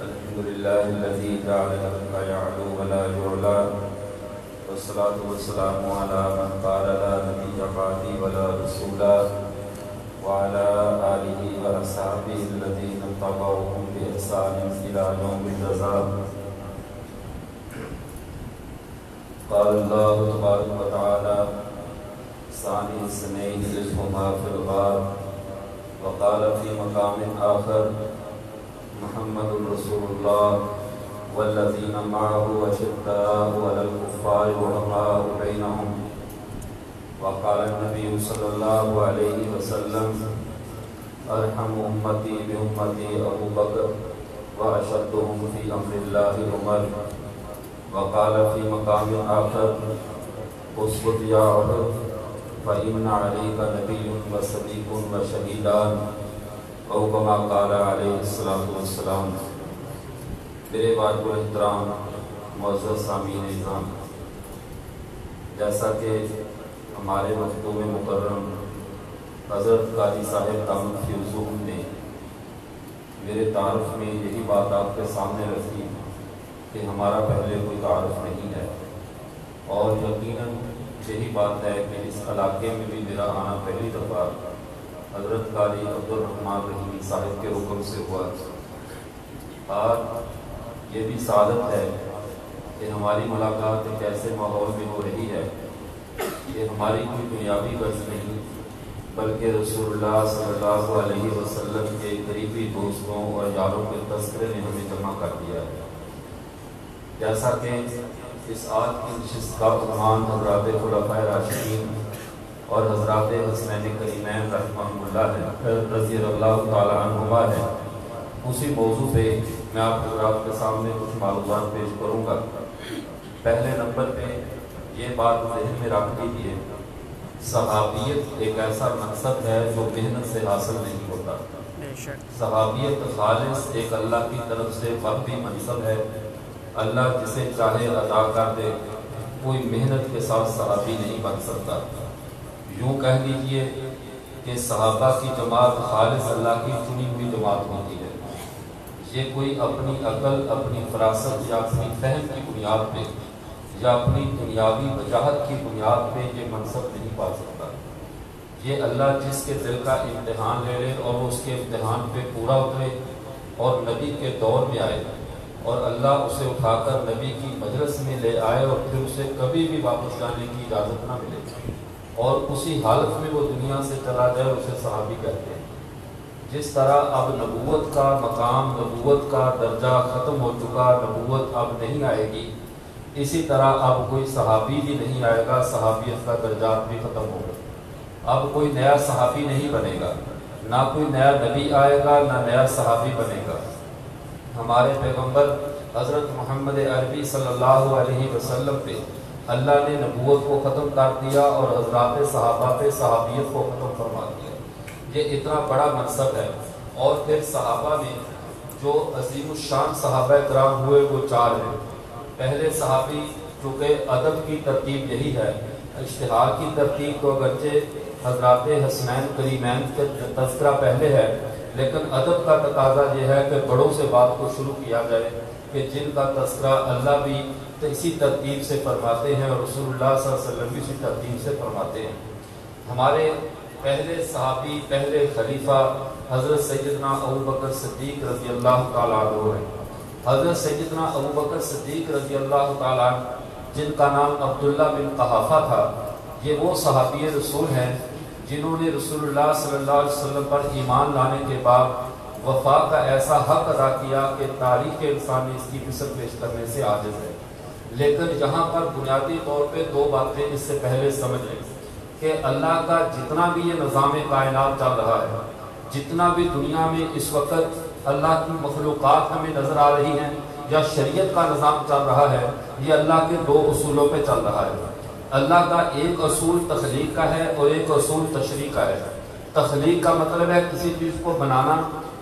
الحمد لله الذي جعل الحق يعلو ولا يعلى والصلاة والسلام على من قال لا نبي بعدي ولا رسول وعلى آله وأصحابه الذين اتبعوهم بإحسان إلى يوم الجزاء. قال الله تبارك وتعالى ثاني اثنين إذ هما في الغار وقال في مقام آخر محمد رسول الله والذين معه أشداء على الكفار رحماء بينهم. وقال النبي صلى الله عليه وسلم أرحم أمتي بأمتي أبو بكر وأشدهم في أمر الله عمر. وقال في مقام آخر اثبت يا عمر فإن عليك نبي وصديق وشهيدان او كما قال علیہ الصلوۃ والسلام. میرے واجب الاحترام معزز سامعین اکرام، جیسا کہ ہمارے مخدوم مکرم حضرت قاضی صاحب دامت فیض نے میرے تعارف میں یہی بات آپ کے سامنے رکھی کہ ہمارا پہلے کوئی تعارف نہیں ہے، اور یقیناً یہی بات ہے کہ اس علاقے میں بھی میرا آنا پہلی دفعہ حضرت قاضی عبدالرحمن رحیمی صاحب کے حکم سے ہوا. اور یہ بھی سعادت ہے کہ ہماری ملاقات ایک ایسے ماحول میں ہو رہی ہے کہ ہماری کوئی دنیاوی غرض نہیں بلکہ رسول اللہ صلی اللہ علیہ وسلم کے قریبی دوستوں اور یاروں کے تذکرے نے ہمیں جمع کر دیا ہے. جیسا کہ اس آج کی نشست کا عنوان حضرات خلفائے راشدین اور حضرات حسنین کریمین رحمہم اللہ رضی اللہ تعالیٰ عنہما ہے، اسی موضوع پہ میں آپ حضرات کے سامنے کچھ معلومات پیش کروں گا. پہلے نمبر پہ یہ بات ذہن میں رکھ لیجیے، صحابیت ایک ایسا مقصد ہے جو محنت سے حاصل نہیں ہوتا. صحابیت خالص ایک اللہ کی طرف سے وہبی منصب ہے، اللہ جسے چاہے عطا کر دے. کوئی محنت کے ساتھ صحابی نہیں بن سکتا. یوں کہہ لیجئے کہ صحابہ کی جماعت خالص اللہ کی چنی ہوئی جماعت ہوتی ہے. یہ کوئی اپنی عقل، اپنی فراست یا اپنی فہم کی بنیاد پہ یا اپنی دنیاوی وجاہت کی بنیاد پہ یہ منصب نہیں پا سکتا. یہ اللہ جس کے دل کا امتحان لے لے اور اس کے امتحان پہ پورا اترے اور نبی کے دور میں آئے اور اللہ اسے اٹھا کر نبی کی مجلس میں لے آئے اور پھر اسے کبھی بھی واپس جانے کی اجازت نہ ملے اور اسی حالت میں وہ دنیا سے چلا جائے، اسے صحابی کہتے ہیں. جس طرح اب نبوت کا مقام، نبوت کا درجہ ختم ہو چکا، نبوت اب نہیں آئے گی، اسی طرح اب کوئی صحابی بھی نہیں آئے گا، صحابیت کا درجات بھی ختم ہوگا. اب کوئی نیا صحابی نہیں بنے گا، نہ کوئی نیا نبی آئے گا، نہ نیا صحابی بنے گا. ہمارے پیغمبر حضرت محمد عربی صلی اللہ علیہ وسلم پہ اللہ نے نبوت کو ختم کر دیا اور حضرات صحابہ پہ صحابیت کو ختم فرما دیا. یہ اتنا بڑا منصب ہے. اور پھر صحابہ میں جو عظیم الشان صحابہ کرام ہوئے وہ چار ہیں. پہلے صحابی چونکہ ادب کی ترتیب یہی ہے، اشتہار کی ترتیب تو اگرچہ حضرات حسنین کریمین کا تذکرہ پہلے ہے، لیکن ادب کا تقاضا یہ ہے کہ بڑوں سے بات کو شروع کیا جائے کہ جن کا تذکرہ اللہ بھی اسی ترتیب سے فرماتے ہیں اور رسول اللہ صلی اللہ علیہ وسلم بھی اسی ترتیب سے فرماتے ہیں. ہمارے پہلے صحابی، پہلے خلیفہ حضرت سیدنا ابوبکر صدیق رضی اللہ تعالیٰ عنہ ہیں. حضرت سیدنا ابوبکر صدیق رضی اللہ تعالیٰ عنہ جن کا نام عبداللہ بن قحافہ تھا، یہ وہ صحابی رسول ہیں جنہوں نے رسول اللہ صلی اللہ علیہ وسلم پر ایمان لانے کے بعد وفا کا ایسا حق ادا کیا کہ تاریخ انسانی اس کی مثل پیش کرنے سے عاجز ہے. لیکن یہاں پر بنیادی طور پہ دو باتیں اس سے پہلے سمجھ لیں کہ اللہ کا جتنا بھی یہ نظام کائنات چل رہا ہے، جتنا بھی دنیا میں اس وقت اللہ کی مخلوقات ہمیں نظر آ رہی ہیں یا شریعت کا نظام چل رہا ہے، یہ اللہ کے دو اصولوں پہ چل رہا ہے. اللہ کا ایک اصول تخلیق کا ہے اور ایک اصول تشریع کا ہے. تخلیق کا مطلب ہے کسی چیز کو بنانا،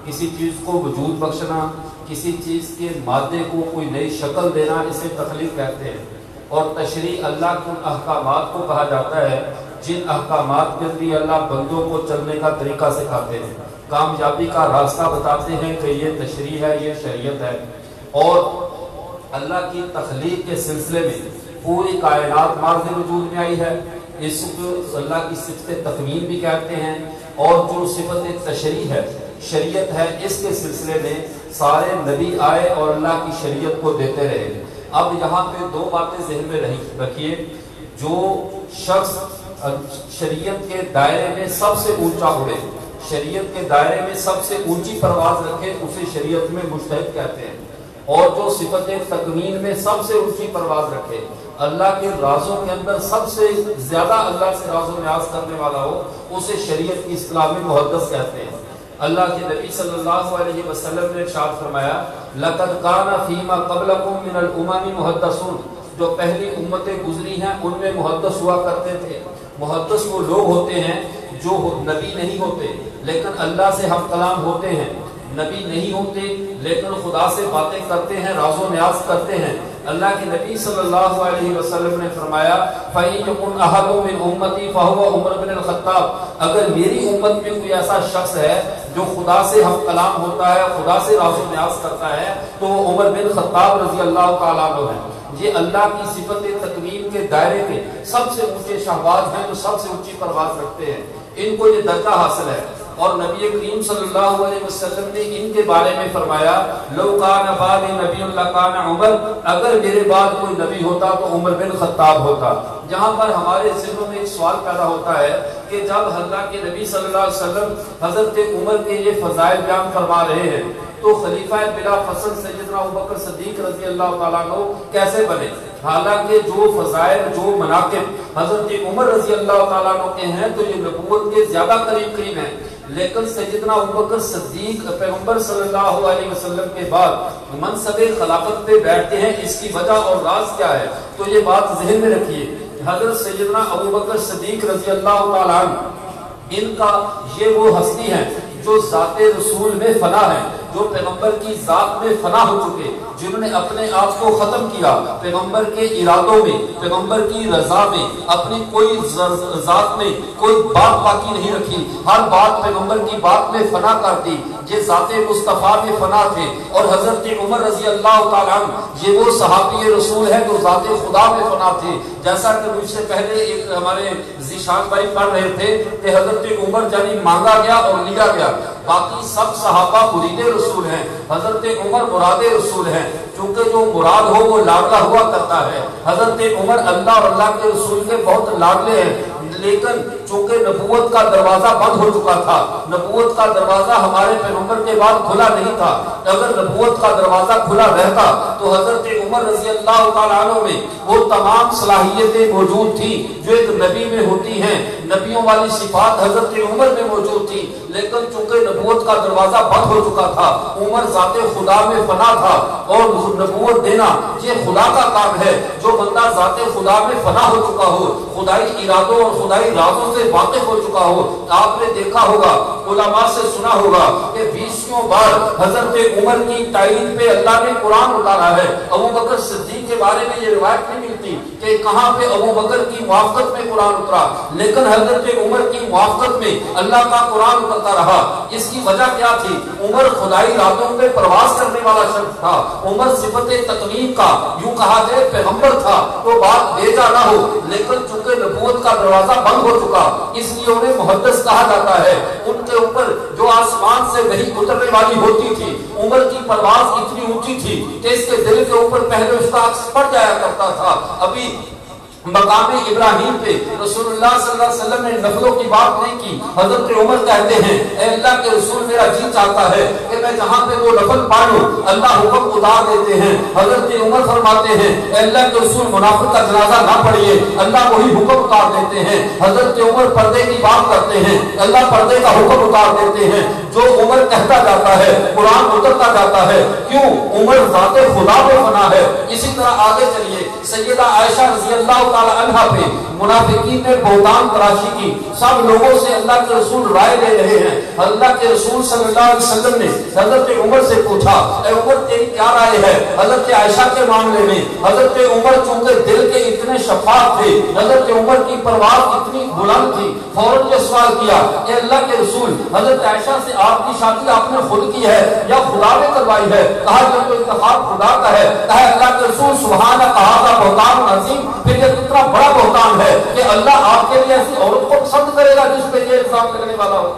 کسی چیز کو وجود بخشنا، کسی چیز کے مادے کو کوئی نئی شکل دینا، اسے تخلیق کہتے ہیں. اور تشریع اللہ کے احکامات کو کہا جاتا ہے جن احکامات کے ذریعے اللہ بندوں کو چلنے کا طریقہ سکھاتے ہیں. کامیابی کا راستہ بتاتے ہیں کہ یہ تشریع ہے، یہ شریعت ہے. اور اللہ کی تخلیق کے سلسلے میں پوری کائنات مارز وجود میں آئی ہے. اس کو اللہ کی صفت تکوین بھی کہتے ہیں. اور جو صفت تشریع ہے، شریعت ہے، اس کے سلسلے میں سارے نبی آئے اور اللہ کی شریعت کو دیتے رہے. اب یہاں پہ دو باتیں ذہن میں رکھیے. جو شخص شریعت کے دائرے میں سب سے اونچا اڑے، شریعت کے دائرے میں سب سے اونچی پرواز رکھے، اسے شریعت میں مجتہد کہتے ہیں. اور جو صفت تکوین میں سب سے اونچی پرواز رکھے، اللہ کے رازوں کے اندر سب سے زیادہ اللہ سے راز و نیاز کرنے والا ہو، اسے شریعت کی اصطلاح میں محدث کہتے ہیں. اللہ کے نبی صلی اللہ علیہ وسلم نے ارشاد فرمایا لَقَدْ كَانَ فِي مَا قَبْلَكُم مِّنَ الْأُمَمِ مُحَدَّثُونَ. جو پہلی امتیں گزری ہیں ان میں محدث ہوا کرتے تھے. محدث وہ لوگ ہوتے ہیں جو نبی نہیں ہوتے لیکن اللہ سے ہم کلام ہوتے ہیں، نبی نہیں ہوتے لیکن خدا سے باتیں کرتے ہیں، راز و نیاز کرتے ہیں. اللہ کے نبی صلی اللہ علیہ وسلم نے فرمایا فَإِن يَكُنْ أَحَدٌ مِّنْ أُمَّتِي فَهُوَ عمر بن الخطاب. اگر میری امت میں کوئی ایسا شخص ہے جو خدا سے ہم کلام ہوتا ہے، خدا سے راز و نیاز کرتا ہے، تو وہ عمر بن خطاب رضی اللہ تعالیٰ عنہ ہے. یہ اللہ کی صفت تکوین کے دائرے کے سب سے اونچے شہوات ہیں جو سب سے اونچی پرواز رکھتے ہیں. ان کو یہ درجہ حاصل ہے. اور نبی کریم صلی اللہ علیہ وسلم نے ان کے بارے میں فرمایا لو کان بعدی نبی لکان عمر. اگر میرے بعد کوئی نبی ہوتا تو عمر بن خطاب ہوتا. جہاں پر ہمارے ذہنوں میں ایک سوال پیدا ہوتا ہے کہ جب اللہ کے نبی صلی اللہ علیہ وسلم حضرت عمر کے یہ فضائل بیان فرما رہے ہیں تو خلیفہ بلا فصل سیدنا ابوبکر صدیق رضی اللہ تعالیٰ عنہ کیسے بنے؟ حالانکہ جو فضائل، جو مناقب حضرت عمر رضی اللہ تعالیٰ عنہ کے ہیں تو یہ نبوت کے زیادہ قریب ہیں. لیکن سیدنا ابوبکر صدیق پیغمبر صلی اللہ علیہ وسلم کے بعد منصب خلافت پہ بیٹھتے ہیں. اس کی وجہ اور راز کیا ہے؟ تو یہ بات ذہن میں رکھیے. حضرت سیدنا ابوبکر صدیق رضی اللہ تعالیٰ عنہ ان کا یہ وہ ہستی ہیں جو ذات رسول میں فنا ہے، جو پیغمبر کی ذات میں فنا ہو چکے، جنہوں نے اپنے آپ کو ختم کیا، پیغمبر کے ارادوں میں، پیغمبر کی رضا میں اپنی کوئی ذات میں کوئی بات باقی نہیں رکھی، ہر بات پیغمبر کی بات میں فنا کر دی. یہ ذات مصطفیٰ میں فنا تھے. اور حضرت عمر رضی اللہ تعالیٰ عنہ یہ وہ صحابی رسول ہے جو ذات خدا میں فنا تھے. جیسا کہ مجھ سے پہلے ایک ہمارے ذیشان بھائی پڑھ رہے تھے کہ حضرت عمر یعنی مانگا گیا اور لیا گیا، باقی سب صحابہ مرید رسول ہیں، حضرت عمر مراد رسول ہیں. چونکہ جو مراد ہو وہ لاڈلا ہوا کرتا ہے. حضرت عمر اللہ اور اللہ کے رسول کے بہت لاڈلے ہیں. لیکن چونکہ نبوت کا دروازہ بند ہو چکا تھا، نبوت کا دروازہ ہمارے پیغمبر کے بعد کھلا نہیں تھا. اگر نبوت کا دروازہ کھلا رہتا تو حضرت عمر رضی اللہ تعالیٰ عنہ میں وہ تمام صلاحیتیں موجود تھی جو ایک نبی میں ہوتی ہیں. نبیوں والی صفات حضرت عمر میں موجود تھی. لیکن چونکہ نبوت کا دروازہ بند ہو چکا تھا، عمر ذات خدا میں فنا تھا. اور نبوت دینا یہ خدا کا کام ہے. جو بندہ ذات خدا میں فنا ہو چکا ہو، خدائی ارادوں اور خدائی رازوں سے واقف ہو چکا ہو. آپ نے دیکھا ہوگا، علماء سے سنا ہوگا کہ 20 بار حضرت عمر کی تائید پہ اللہ نے قرآن اتارا ہے. ابوبکر صدیق کے بارے میں یہ روایت نہیں ملتی کہ کہاں پہ ابوبکر کی موافقت میں قرآن اترا، لیکن حضرت عمر کی موافقت میں اللہ کا قرآن اترتا رہا. اس کی وجہ کیا تھی؟ عمر خدائی راتوں پہ پرواز کرنے والا شخص تھا. عمر صفت تکلیف کا یوں کہا جائے پیغمبر تھا تو بات بھیجا نہ ہو، لیکن چونکہ نبوت کا دروازہ بند ہو چکا اس لیے انہیں محدث کہا جاتا ہے. ان کے اوپر جو آسمان سے وحی اترنے والی ہوتی تھی، عمر کی پرواز اتنی اونچی تھی کہ اس کے دل کے اوپر پہلے اس کا عکس پڑ جایا کرتا تھا. ابھی مقام ابراہیم پہ رسول اللہ صلی اللہ علیہ وسلم نے نفلوں کی بات نہیں کی. حضرت عمر کہتے ہیں اے اللہ کے رسول میرا جی چاہتا ہے کہ میں جہاں پہ وہ نفل پڑھوں. اللہ حکم اتار دیتے ہیں. حضرت عمر فرماتے ہیں اے اللہ کے رسول منافق کا جنازہ نہ پڑھیے، اللہ وہی حکم اتار دیتے ہیں. حضرت عمر پردے کی بات کرتے ہیں، اللہ پردے کا حکم اتار دیتے ہیں. جو عمر کہتا جاتا ہے قرآن اترتا جاتا ہے. کیوں؟ عمر ذات خدا میں فنا ہے. اسی طرح آگے چلیے، سیدہ عائشہ رضی اللہ تعالی عنہ پہ منافقین نے بہتان تراشی کی. سب لوگوں سے اللہ کے رسول رائے لے رہے ہیں. اللہ کے رسول صلی اللہ علیہ وسلم نے حضرت عمر سے پوچھا اے عمر تیری کیا رائے ہے حضرت عائشہ کے معاملے میں. حضرت عمر چونکہ دل کے اتنے شفاف تھے, حضرت عمر کی پرواز اتنی بلند تھی, فوراً یہ سوال کیا کہ اللہ کے رسول حضرت عائشہ سے آپ کی شادی آپ نے خود کی ہے یا خدا نے کروائی ہے؟ کہا یہ تو اتفاق خدا کا ہے. کہا اللہ کے رسول سبحانہ کہا بہتان عظیم, پھر یہ کتنا بڑا بہتان ہے کہ اللہ آپ کے لیے ایسی عورت کو پسند کرے گا جس پہ یہ الزام لگنے والا ہو.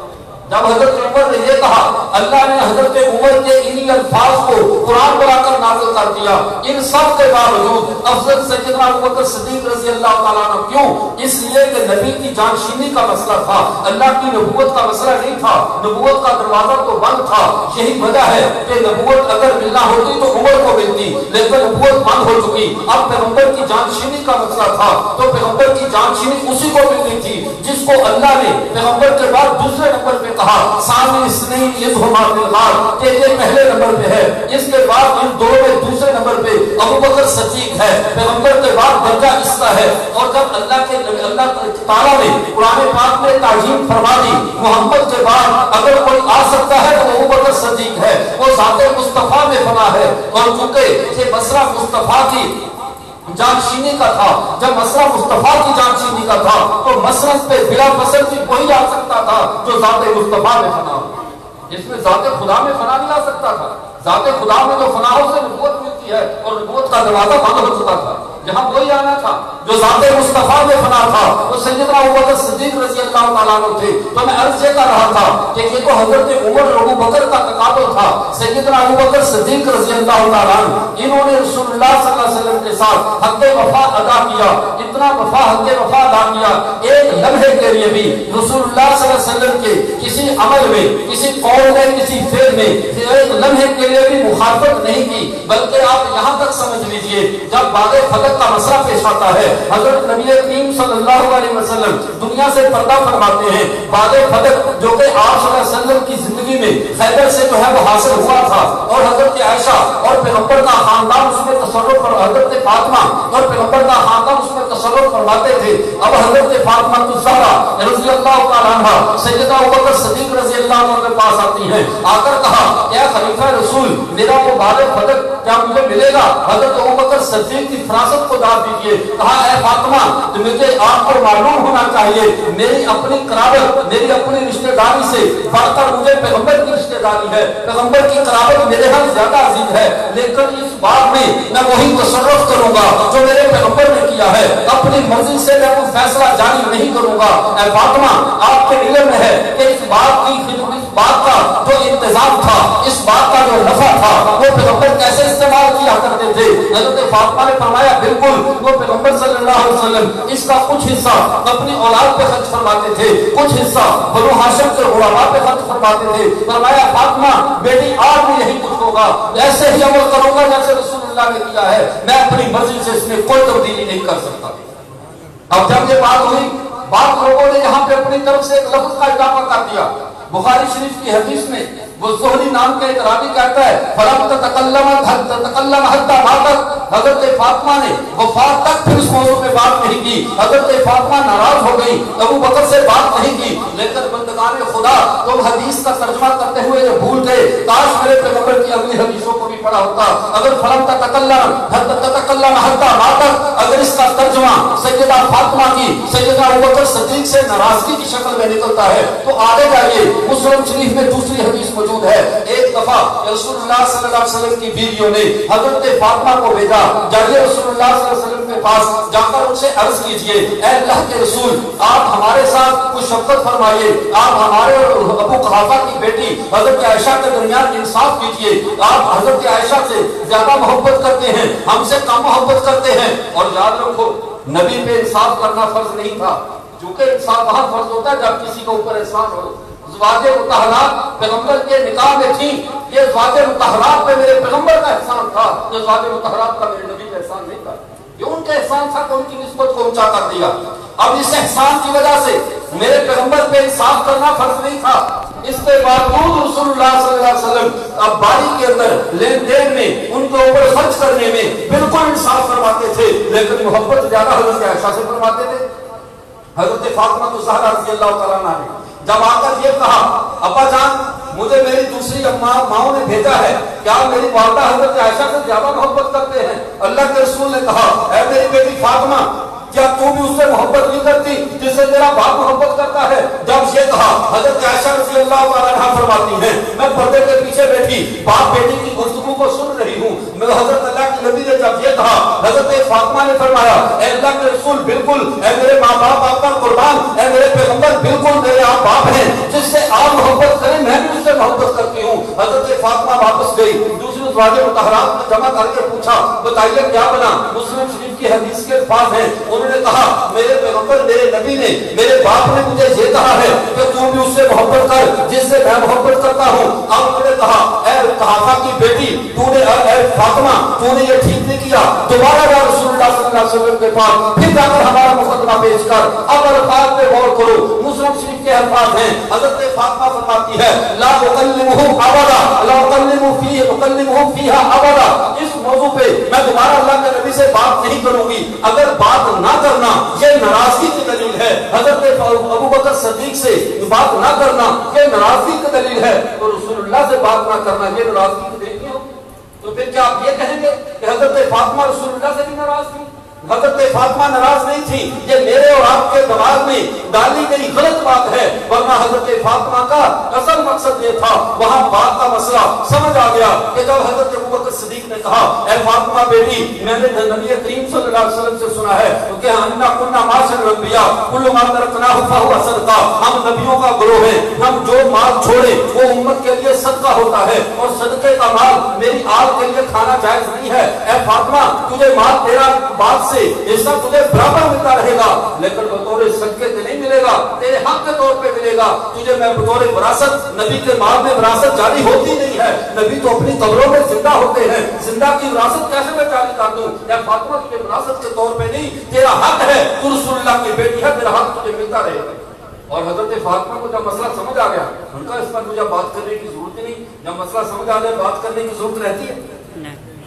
جب حضرت عمر نے یہ کہا اللہ نے حضرت عمر کے انہی الفاظ کو قرآن بلا کر نازل کر دیا. ان سب کے باوجود افضل سیدنا ابوبکر صدیق رضی اللہ تعالیٰ عنہ, کیوں؟ اس لیے کہ نبی کی جانشینی کا مسئلہ تھا, اللہ کی نبوت کا مسئلہ نہیں تھا. نبوت کا دروازہ تو بند تھا. یہی وجہ ہے کہ نبوت اگر ملنا ہوتی تو عمر کو ملتی, لیکن نبوت بند ہو چکی. اب پیغمبر کی جانشینی کا مسئلہ تھا تو پیغمبر کی جانشینی اسی کو ملنی تھی جس کو اللہ نے پیغمبر کے بعد دوسرے نمبر پہ ثانی اثنین اذہما فی الغار, کہ یہ پہلے نمبر پہ ہے. اس کے بعد ان دو میں دوسرے نمبر پہ ابوبکر صدیق ہے. پیغمبر کے بعد درجہ اس کا ہے. اور جب اللہ تعالیٰ نے قرآن پاک میں تعظیم فرما دی محمد کے بعد اگر کوئی آ سکتا ہے تو ابوبکر صدیق ہے. وہ ذات مصطفیٰ میں فنا ہے. اور چونکہ یہ مسئلہ مصطفیٰ کی جانشینی کا تھا, جب مسئلہ مصطفیٰ کی جانشینی کا تھا تو مسرت پہ بلا فصل بھی وہی آ سکتا تھا جو ذات مصطفیٰ میں فنا ہو. اس میں ذات خدا میں فنا نہیں آ سکتا تھا. ذات خدا میں جو فنا ہو سے نبوت ملتی ہے اور نبوت کا دروازہ بند ہو چکا تھا. جہاں وہی آنا تھا جو ذات مصطفیٰ میں فنا تھا وہ سیدنا ابوبکر صدیق رضی اللہ تعالیٰ عنہ تھے. تو میں عرض یہ کر رہا تھا کہ یہ تو حضرت عمر اور ابوبکر کا تقابل تھا. سیدنا ابوبکر صدیق رضی اللہ تعالیٰ عنہ انہوں نے رسول اللہ صلی اللہ علیہ وسلم کے ساتھ حق وفا ادا کیا. اتنا وفا حق وفا ادا کیا ایک لمحے کے لیے بھی رسول اللہ صلی اللہ علیہ وسلم کے کسی عمل میں, کسی قول میں, کسی فعل میں ایک لمحے کے لیے بھی مخالفت نہیں کی. بلکہ آپ یہاں تک سمجھ لیجئے جب بعد فلک کا مسئلہ پیش آتا ہے حضرت نبی کریم صلی اللہ علیہ وسلم دنیا سے پردہ فرماتے ہیں. بعد فلک جو کہ آپ صلی اللہ علیہ وسلم کی زندگی میں خیبر سے جو ہے وہ حاصل ہوا تھا اور حضرت عائشہ اور پیغمبر کا خاندان اس میں تصرف پر, حضرت فاطمہ اور پیغمبر کا خاندان اس میں تصرف فرماتے تھے. اب حضرت فاطمہ الزہرا رضی اللہ تعالیٰ عنہ سیدنا ابوبکر صدیق رضی اللہ عنہ کے پاس آتی ہیں. آ کر کہا اے خلیفہ رسول میرا وہ بعد فلک کیا مجھے ملے گا؟ حضرت ابوبکر صدیق کی فراست کو داد دیجیے. کہا اے فاطمہ تو مجھے آپ کو معلوم ہونا چاہیے میری اپنی قرابت, میری اپنی رشتہ داری سے بڑھ کر مجھے پیغمبر کی رشتہ داری ہے. پیغمبر کی قرابت میرے ہاں زیادہ عزیز ہے, لیکن اس بات میں میں وہی تصرف کروں گا جو میرے پیغمبر نے کیا ہے. اپنی مرضی سے میں کوئی فیصلہ جاری نہیں کروں گا. اے فاطمہ آپ کے علم میں ہے کہ اس بات کی خدمت, اس بات کا جو انتظام تھا, اس بات کا جو نفع تھا وہ پیغمبر کیسے استعمال کیا کرتے تھے. حضرت فاطمہ نے فرمایا بالکل وہ پیغمبر صلی اللہ علیہ وسلم اس کا کچھ حصہ اپنی اولاد پہ خرچ فرماتے تھے, کچھ حصہ بنو ہاشم کے غلاماء پہ خرچ فرماتے تھے. فرمایا فاطمہ بیٹی آپ بھی یہی کچھ ہوگا, ایسے ہی عمل کروں گا جیسے رسول اللہ نے کیا ہے. میں اپنی مرضی سے اس میں کوئی تبدیلی نہیں کر سکتا. اب جب یہ بات ہوئی بعض لوگوں نے یہاں پہ اپنی طرف سے ایک لفظ کا اضافہ کر دیا. بخاری شریف کی حدیث میں وہ زہری نام کا ایک راوی کہتا ہے فلم تتکلم حتی ماتت, حضرت فاطمہ نے وفات تک پھر اس موضوع پہ بات نہیں کی. حضرت فاطمہ ناراض ہو گئی, ابو بکر سے بات نہیں کی. لیکن بندگان خدا تم حدیث کا ترجمہ کرتے ہوئے یہ بھول گئے, کاش میرے پیغمبر کی اگلی حدیثوں کو بھی پڑھا ہوتا. اگر فلم تتکلم حتی ماتت, اگر اس کا ترجمہ سیدہ فاطمہ کی سیدہ ابو بکر صدیق سے ناراضگی کی شکل میں نکلتا ہے تو آگے جائیے مسلم شریف میں دوسری حدیث موجود ہے. ایک دفعہ رسول اللہ صلی اللہ علیہ وسلم کی بیویوں نے حضرت فاطمہ کو بھیجا, جائیے رسول اللہ صلی اللہ علیہ وسلم کے پاس جا کر ان سے عرض کیجئے اے اللہ کے رسول آپ ہمارے ساتھ کچھ شفقت فرمائیے, آپ ہمارے اور ابو قحافہ کی بیٹی حضرت عائشہ کے درمیان انصاف کیجئے. آپ حضرت عائشہ سے زیادہ محبت کرتے ہیں, ہم سے کم محبت کرتے ہیں. اور یاد رکھو نبی پہ انصاف کرنا فرض نہیں تھا, چونکہ انصاف وہاں فرض ہوتا ہے جب کسی کے اوپر احسان ہو. ازواج مطہرات پیغمبر کے نکاح میں تھی, یہ ازواج مطہرات پہ میرے پیغمبر کا احسان تھا, یہ ازواج مطہرات کا میرے نبی کا احسان نہیں تھا. یہ ان کا احسان تھا کہ ان کی نسبت کو اونچا کر دیا. اب اس احسان کی وجہ سے میرے پیغمبر پہ انصاف کرنا فرض نہیں تھا. اس کے باوجود رسول اللہ صلی اللہ علیہ وسلم اب باری کے اندر لین دین میں ان کے اوپر خرچ کر کرنے میں بالکل انصاف فرماتے تھے، لیکن محبت زیادہ حضرت عائشہ سے فرماتے تھے۔ حضرت فاطمہ الزہرا رضی اللہ تعالیٰ عنہا نے جب آ کر یہ کہا ابا جان مجھے میری دوسری ماؤں نے بھیجا ہے، کیا میری والدہ حضرت عائشہ سے زیادہ محبت کرتے ہیں؟ اللہ کے رسول نے کہا اے میری بیٹی فاطمہ کیا تو بھی اس سے محبت نہیں کرتی جس سے تیرا باپ محبت کرتا ہے؟ جب یہ کہا حضرت عائشہ رضی اللہ تعالیٰ عنہا فرماتی ہیں میں پردے کے پیچھے بیٹھی باپ بیٹی کی گفتگو کو سن رہی ہوں، میں حضرت اللہ کے نبی نے جب یہ کہا حضرت فاطمہ نے فرمایا اے اللہ کے رسول بالکل، اے میرے ماں باپ آپ پر قربان، اے میرے پیغمبر بالکل میرے آپ باپ ہیں، جس سے آپ محبت کریں میں بھی اس سے محبت کرتی ہوں۔ حضرت فاطمہ واپس گئی، دوسری ازواج مطہرات میں جمع کر کے پوچھا بتائیے کیا بنا؟ مسلم شریف کی حدیث کے الفاظ ہیں، انہوں نے کہا میرے پیغمبر میرے نبی نے میرے باپ نے مجھے یہ کہا ہے کہ تو بھی اس سے محبت کر جس سے میں محبت کرتا ہوں۔ اب انہوں نے کہا اے قحافہ کی بیٹی تو نے اے فاطمہ تو نے یہ ٹھیک نہیں کیا، دوبارہ جا رسول اللہ صلی اللہ علیہ وسلم کے پاس پھر جا کر ہمارا مقدمہ پیش کر، اب الفاظ پہ غور کرو۔ مسلم شریف کے الفاظ ہیں، حضرت فاطمہ فرماتی ہے لا اکلمہ ابدا لا اکلمہ فیہا ابدا، اس موضوع پہ میں دوبارہ اللہ کے نبی سے بات نہیں کروں گی۔ اگر بات نہ کرنا یہ ناراضگی کی دلیل ہے، حضرت ابو بکر صدیق سے بات نہ کرنا یہ ناراضگی کی دلیل ہے، تو رسول اللہ سے بات نہ کرنا یہ ناراضگی کی دلیل نہیں ہو تو پھر کیا آپ یہ کہیں گے کہ حضرت فاطمہ رسول اللہ سے بھی ناراض تھی؟ حضرت فاطمہ ناراض نہیں تھی، یہ میرے اور آپ کے دماغ میں ڈالی گئی غلط بات ہے، ورنہ حضرت فاطمہ کا اصل مقصد یہ تھا وہاں بات کا مسئلہ سمجھ آ گیا کہ جب حضرت ابو بکر صدیق نے کہا اے فاطمہ بیٹی میں نے نبی کریم صلی اللہ علیہ وسلم سے سنا ہے کہ انا كنا معاشر الانبیاء كل ما تركناه فهو صدقہ، ہم نبیوں کا گروہ ہیں، ہم جو مال چھوڑے وہ امت کے لیے صدقہ ہوتا ہے اور صدقے کا مال میری آل کے لیے کھانا جائز نہیں ہے۔ اے فاطمہ تجھے مال تیرا بات سے حصہ تجھے برابر ملتا رہے گا، لیکن بطور صدقے سے نہیں ملے گا، تیرے حق کے طور پہ ملے گا، تجھے میں بطور وراثت، نبی کے مال میں وراثت جاری ہوتی نہیں ہے، نبی تو اپنی قبروں میں زندہ ہوتے ہیں، زندہ کی وراثت کیسے میں جاری کر دوں؟ یا فاطمہ تجھے وراثت کے طور پہ نہیں، تیرا حق ہے، تو رسول اللہ کی بیٹی ہے، تیرا حق تجھے ملتا رہے گا۔ اور حضرت فاطمہ کو جب مسئلہ سمجھ آ گیا ان کا اس پر مجھے بات کرنے کی ضرورت نہیں، جب مسئلہ سمجھ آ جائے بات کرنے کی ضرورت رہتی ہے۔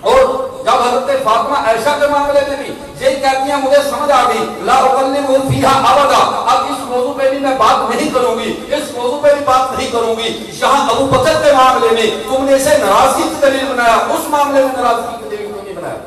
اور جب حضرت فاطمہ عائشہ کے معاملے میں بھی یہ کہتی ہیں مجھے سمجھ آ گئی لا اکلمہ فیہا ابدا، اب اس موضوع پہ بھی میں بات نہیں کروں گی، اس موضوع پہ بھی بات نہیں کروں گی۔ یہاں ابو بکر کے معاملے میں تم نے اسے ناراضگی کی دلیل بنایا، اس معاملے میں ناراضگی کی دلیل کیوں نہیں بنایا؟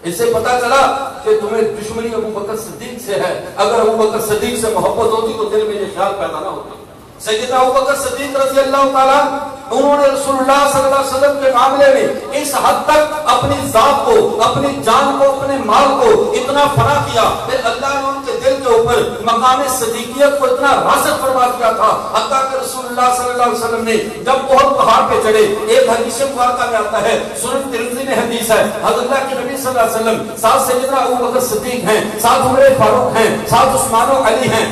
اس سے پتا چلا کہ تمہیں دشمنی ابو بکر صدیق سے ہے، اگر ابو بکر صدیق سے محبت ہوتی تو دل میں یہ خیال پیدا نہ ہوتا۔ سیدنا ابو بکر صدیق رضی اللہ تعالیٰ انہوں نے رسول اللہ صلی اللہ علیہ وسلم کے معاملے میں اس حد تک اپنی ذات کو، اپنی جان کو، اپنے مال کو اتنا فنا کیا کہ اللہ نے ان کے دل کے اوپر مقام صدیقیت کو اتنا راسخ فرما دیا تھا، حتیٰ کہ رسول اللہ صلی اللہ علیہ وسلم نے جب بہت پہاڑ پہ چڑھے، ایک حدیث مبارکہ میں آتا ہے، سنن ترمذی میں حدیث ہے، حضرت اللہ کے نبی صلی اللہ علیہ وسلم ساتھ سیدنا ابو بکر صدیق ہیں، ساتھ عمر فاروق ہیں، ساتھ عثمان و علی ہیں،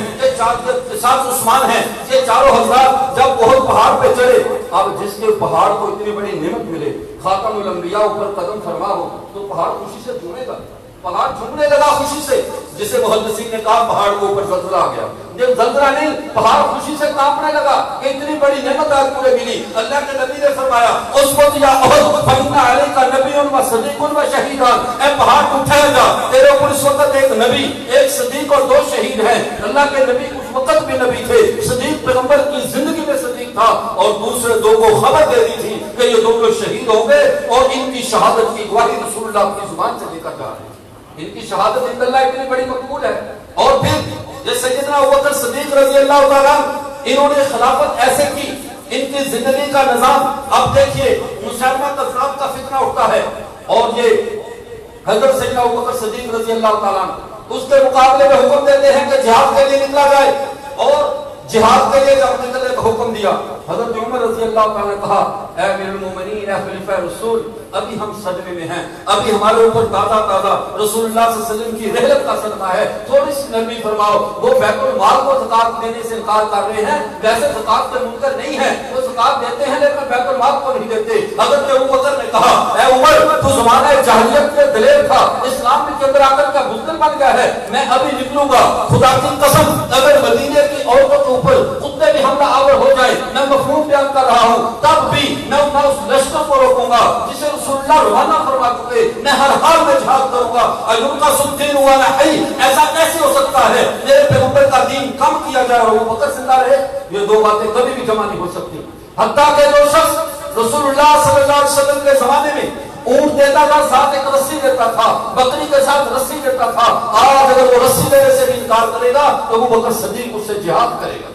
ساتھ عثمان ہیں، یہ چاروں حضرات جب بہت پہاڑ پہ چڑھے، اب جس کے پہاڑ کو اتنی بڑی نعمت ملے، خاتم الانبیاء اوپر قدم فرما ہو تو پہاڑ خوشی سے جھومے گا، پہاڑ جھومنے لگا خوشی سے، جسے محدثین نے کہا پہاڑ کے اوپر زلزلہ آ گیا، جب زلزلہ نہیں پہاڑ خوشی سے کانپنے لگا کہ اتنی بڑی نعمت آج مجھے ملی۔ اللہ کے نبی نے فرمایا اس وقت یا احد فإن علیک نبی و صدیق و شہیدان، اے پہاڑ اٹھایا جا، تیرے اوپر اس وقت ایک نبی، ایک صدیق اور 2 شہید ہیں۔ اللہ کے نبی اس وقت بھی نبی تھے، صدیق پیغمبر کی زندگی میں صدیق تھا، اور دوسرے 2 کو خبر دے دی تھی کہ یہ دونوں شہید ہوں گے، اور ان کی شہادت کی گواہی رسول اللہ کی زبان سے لے کر جا رہے ہیں۔ ان کی شہادت عند اللہ اتنی بڑی مقبول ہے۔ اور پھر یہ سیدنا ابوبکر صدیق رضی اللہ تعالیٰ انہوں نے خلافت ایسے کی، ان کی زندگی کا نظام، اب دیکھیے مسلمہ کذاب کا فتنہ اٹھتا ہے، اور یہ حضرت سیدنا ابوبکر صدیق رضی اللہ تعالیٰ اس کے مقابلے میں حکم دیتے ہیں کہ جہاد کے لیے نکلا جائے، اور جہاد کے لیے جب نکلنے کا حکم دیا، حضرت عمر رضی اللہ تعالیٰ نے کہا اے امیر المومنین، اے خلیفہ رسول، ابھی ہم صدمے میں ہیں، ابھی ہمارے اوپر تازہ تازہ رسول اللہ صلی اللہ علیہ وسلم کی رحلت کا صدمہ ہے، تھوڑی سی نرمی فرماؤ۔ وہ بیت المال کو زکات دینے سے انکار کر رہے ہیں، ویسے زکات کے منکر نہیں ہے، وہ زکات دیتے ہیں لیکن بیت المال کو نہیں دیتے۔ حضرت ابوبکر نے کہا اے عمر، تو زمانہ جاہلیت کے دلیر تھا، اسلام کے اندر آ کر کا بزدل بن گیا ہے، میں ابھی نکلوں گا، خدا کی قسم اگر مدینے کی عورتوں کے اوپر کتے بھی حملہ آور ہو جائے، میں مفہوم بیان کر رہا ہوں، تب بھی میں اس لشکر کو روکوں گا جسے رسول اللہ روانہ فرما چکے میں ہر حال میں جہاد کروں گا. ایوکا سدین والا حی، ایسا کیسے ہو سکتا ہے میرے پیغمبر کا دین کم کیا جائے اور ابو بکر زندہ رہے؟ یہ دو باتیں کبھی بھی جمع نہیں ہو سکتی. حتیٰ کہ جو شخص رسول اللہ صلی اللہ علیہ وسلم کے زمانے میں اونٹ دیتا تھا ساتھ ایک رسی دیتا تھا، بکری کے ساتھ رسی دیتا تھا، آج اگر وہ رسی دینے سے بھی انکار کرے گا تو ابو بکر صدیق اس سے جہاد کرے گا.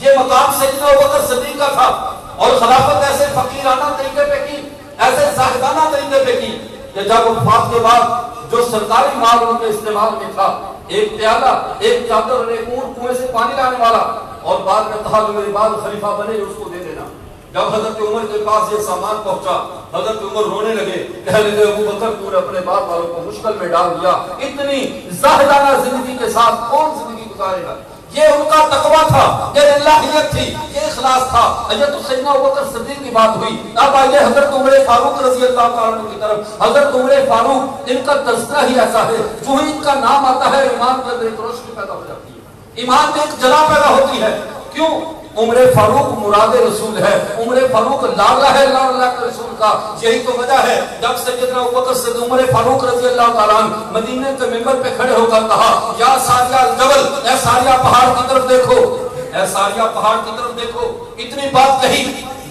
یہ مقام سیدنا ابو بکر صدیق کا تھا. اور خلافت ایسے فقیرانہ طریقے پہ کی، ایسے زاہدانہ طریقے پہ کی کہ جب وفات کے بعد جو سرکاری مال ان کے استعمال میں تھا، ایک پیالہ، ایک چادر اور ایک اونٹ کنویں سے پانی لانے والا، اور بعد میں کہا جو میری بعد خلیفہ بنے اس کو دے دینا. جب حضرت عمر کے پاس یہ سامان پہنچا، حضرت عمر رونے لگے، کہنے لگے ابو بکر تو نے اپنے باپ والوں کو مشکل میں ڈال دیا، اتنی زاہدانہ زندگی کے ساتھ کون زندگی گزارے گا؟ یہ ان کا تقویٰ تھا، یہ اللہیت تھی، یہ اخلاص تھا. یہ تو سیدنا ابوبکر صدیق کی بات ہوئی. اب آئیے حضرت عمر فاروق رضی اللہ تعالیٰ عنہ کی طرف. حضرت عمر فاروق، ان کا تذکرہ ہی ایسا ہے، جو ہی ان کا نام آتا ہے ایمان کے اندر ایک روشنی پیدا ہو جاتی ہے، ایمان میں ایک جلا پیدا ہوتی ہے. کیوں؟ عمر فاروق مراد رسول ہے، عمر فاروق لالا ہے اللہ کے رسول کا. یہی تو وجہ ہے جب سیدنا ابوبکر صدیق عمر فاروق رضی اللہ تعالیٰ عنہ مدینے کے منبر پہ کھڑے ہو کر کہا یا ساریہ الجبل، اے ساریہ پہاڑ کی طرف دیکھو، اے ساریہ پہاڑ کی طرف دیکھو. اتنی بات کہی،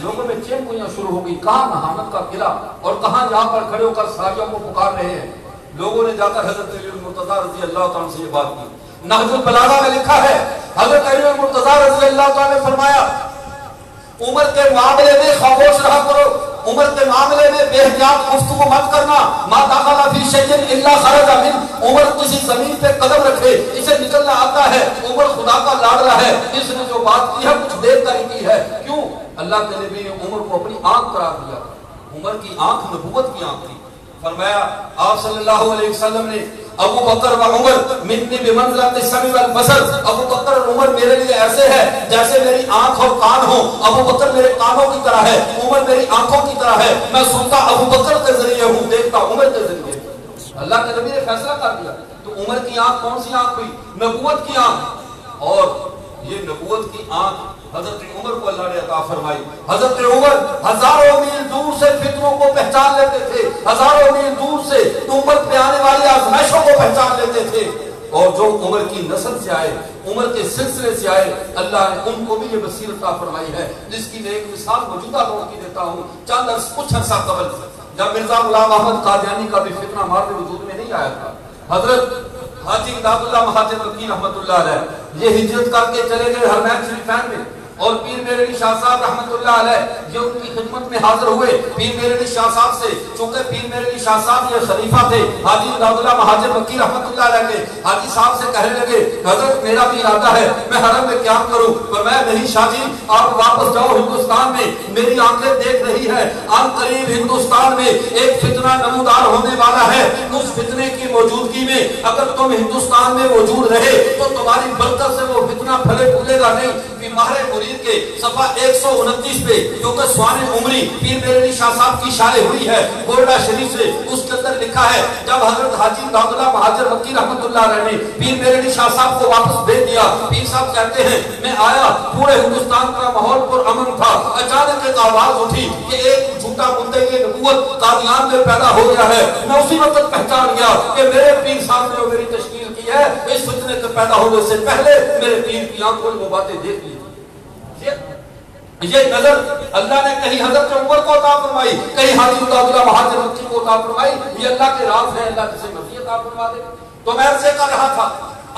لوگوں میں چین گوئیاں شروع ہو گئی، کہاں نہامت کا قلعہ اور کہاں یہاں پر کھڑے ہو کر ساریہ کو پکار رہے ہیں. لوگوں نے جا کر حضرت علی مرتضیٰ رضی اللہ تعالیٰ سے یہ بات کی. نہج البلاغہ میں لکھا ہے حضرت علی مرتضیٰ رضی اللہ تعالیٰ نے فرمایا عمر کے معاملے میں خاموش رہا کرو، عمر کے معاملے میں بے احتیاط گفتگو مت کرنا. ما دخل فی شیء الا خرج منہ. عمر کسی زمین پہ قدم رکھے اسے نکلنا آتا ہے. عمر خدا کا لاڈلا ہے، اس نے جو بات کی ہے کچھ دیر کر کی ہے. کیوں؟ اللہ کے نبی نے عمر کو اپنی آنکھ قرار دیا. عمر کی آنکھ نبوت کی آنکھ تھی. فرمایا آپ صلی اللہ علیہ وسلم نے ابو بکر و عمر منی بمنزلۃ السمع والبصر، ابو بکر اور عمر میرے لیے ایسے ہے جیسے میری آنکھ اور کان ہو. ابو بکر میرے کانوں کی طرح ہے، عمر میری آنکھوں کی طرح ہے. میں سنتا ابو بکر کے ذریعے ہوں، دیکھتا عمر کے ذریعے. اللہ کے نبی نے فیصلہ کر دیا. تو عمر کی آنکھ کون سی آنکھ ہوئی؟ نبوت کی آنکھ. اور یہ نبوت کی آنکھ حضرت عمر کو اللہ نے عطا فرمائی. حضرت عمر ہزاروں میل دور سے فتنوں کو پہچان لیتے تھے، ہزاروں میل دور سے امت پہ آنے والی آزمائشوں کو پہچان لیتے تھے. اور جو عمر کی نسل سے آئے، عمر کے سلسلے سے آئے، اللہ نے ان کو بھی یہ بصیرت عطا فرمائی ہے، جس کی میں ایک مثال موجودہ دور کی دیتا ہوں. چند کچھ عرصہ قبل جب مرزا غلام احمد قادیانی کا بھی فتنہ مارد وجود میں نہیں آیا تھا، حضرت حاجی داد اللہ مہاجر مکی رحمۃ اللہ علیہ یہ ہجرت کر کے چلے گئے حرمین شریفین میں، اور پیر میرے علی شاہ صاحب رحمۃ اللہ علیہ یہ ان کی خدمت میں حاضر ہوئے. پیر میرے علی شاہ صاحب سے، چونکہ پیر میرے علی شاہ صاحب یہ خلیفہ تھے حاجی داد اللہ مہاجر مکی رحمۃ اللہ علیہ کے، حاجی صاحب سے کہنے لگے حضرت میرا بھی ارادہ ہے میں حرم میں قیام کروں. فرمایا نہیں شاہ جی، آپ واپس جاؤ ہندوستان میں، میری آنکھیں دیکھ رہی ہے ان قریب ہندوستان میں ایک فتنہ نمودار ہونے والا ہے. اس فتنے کی موجودگی میں اگر تم ہندوستان میں موجود رہے تو تمہاری برکت سے وہ فتنہ پھلے پھولے گا نہیں. ماہر مرید کے صفحہ 129 پہ جو کہ سوان عمری پیر میرے علی شاہ صاحب کی شائع ہوئی ہے بورڈا شریف سے، اس کے اندر لکھا ہے جب حضرت حاجی داد اللہ مہاجر مکی رحمۃ اللہ علیہ نے پیر میرے علی شاہ صاحب کو واپس بھیج دیا. پیر صاحب کہتے ہیں میں آیا، پورے ہندوستان کا ماحول پر امن تھا. اچانک ایک آواز اٹھی کہ ایک جھوٹا مدعی نبوت قادیان میں پیدا ہو گیا ہے. میں اسی وقت پہچان گیا کہ میرے پیر صاحب نے جو میری تشکیل کی ہے اس فتنے کے پیدا ہونے سے پہلے میرے پیر کی آنکھوں نے وہ باتیں دیکھ لی. یہ نظر اللہ نے کہیں حضرت عمر کو عطا فرمائی، کہیں حاجی داد اللہ مہاجر مکی کو عطا فرمائی. یہ اللہ کے راز ہے، اللہ جسے مرضی عطا فرما دے. تو میں عرض کر رہا تھا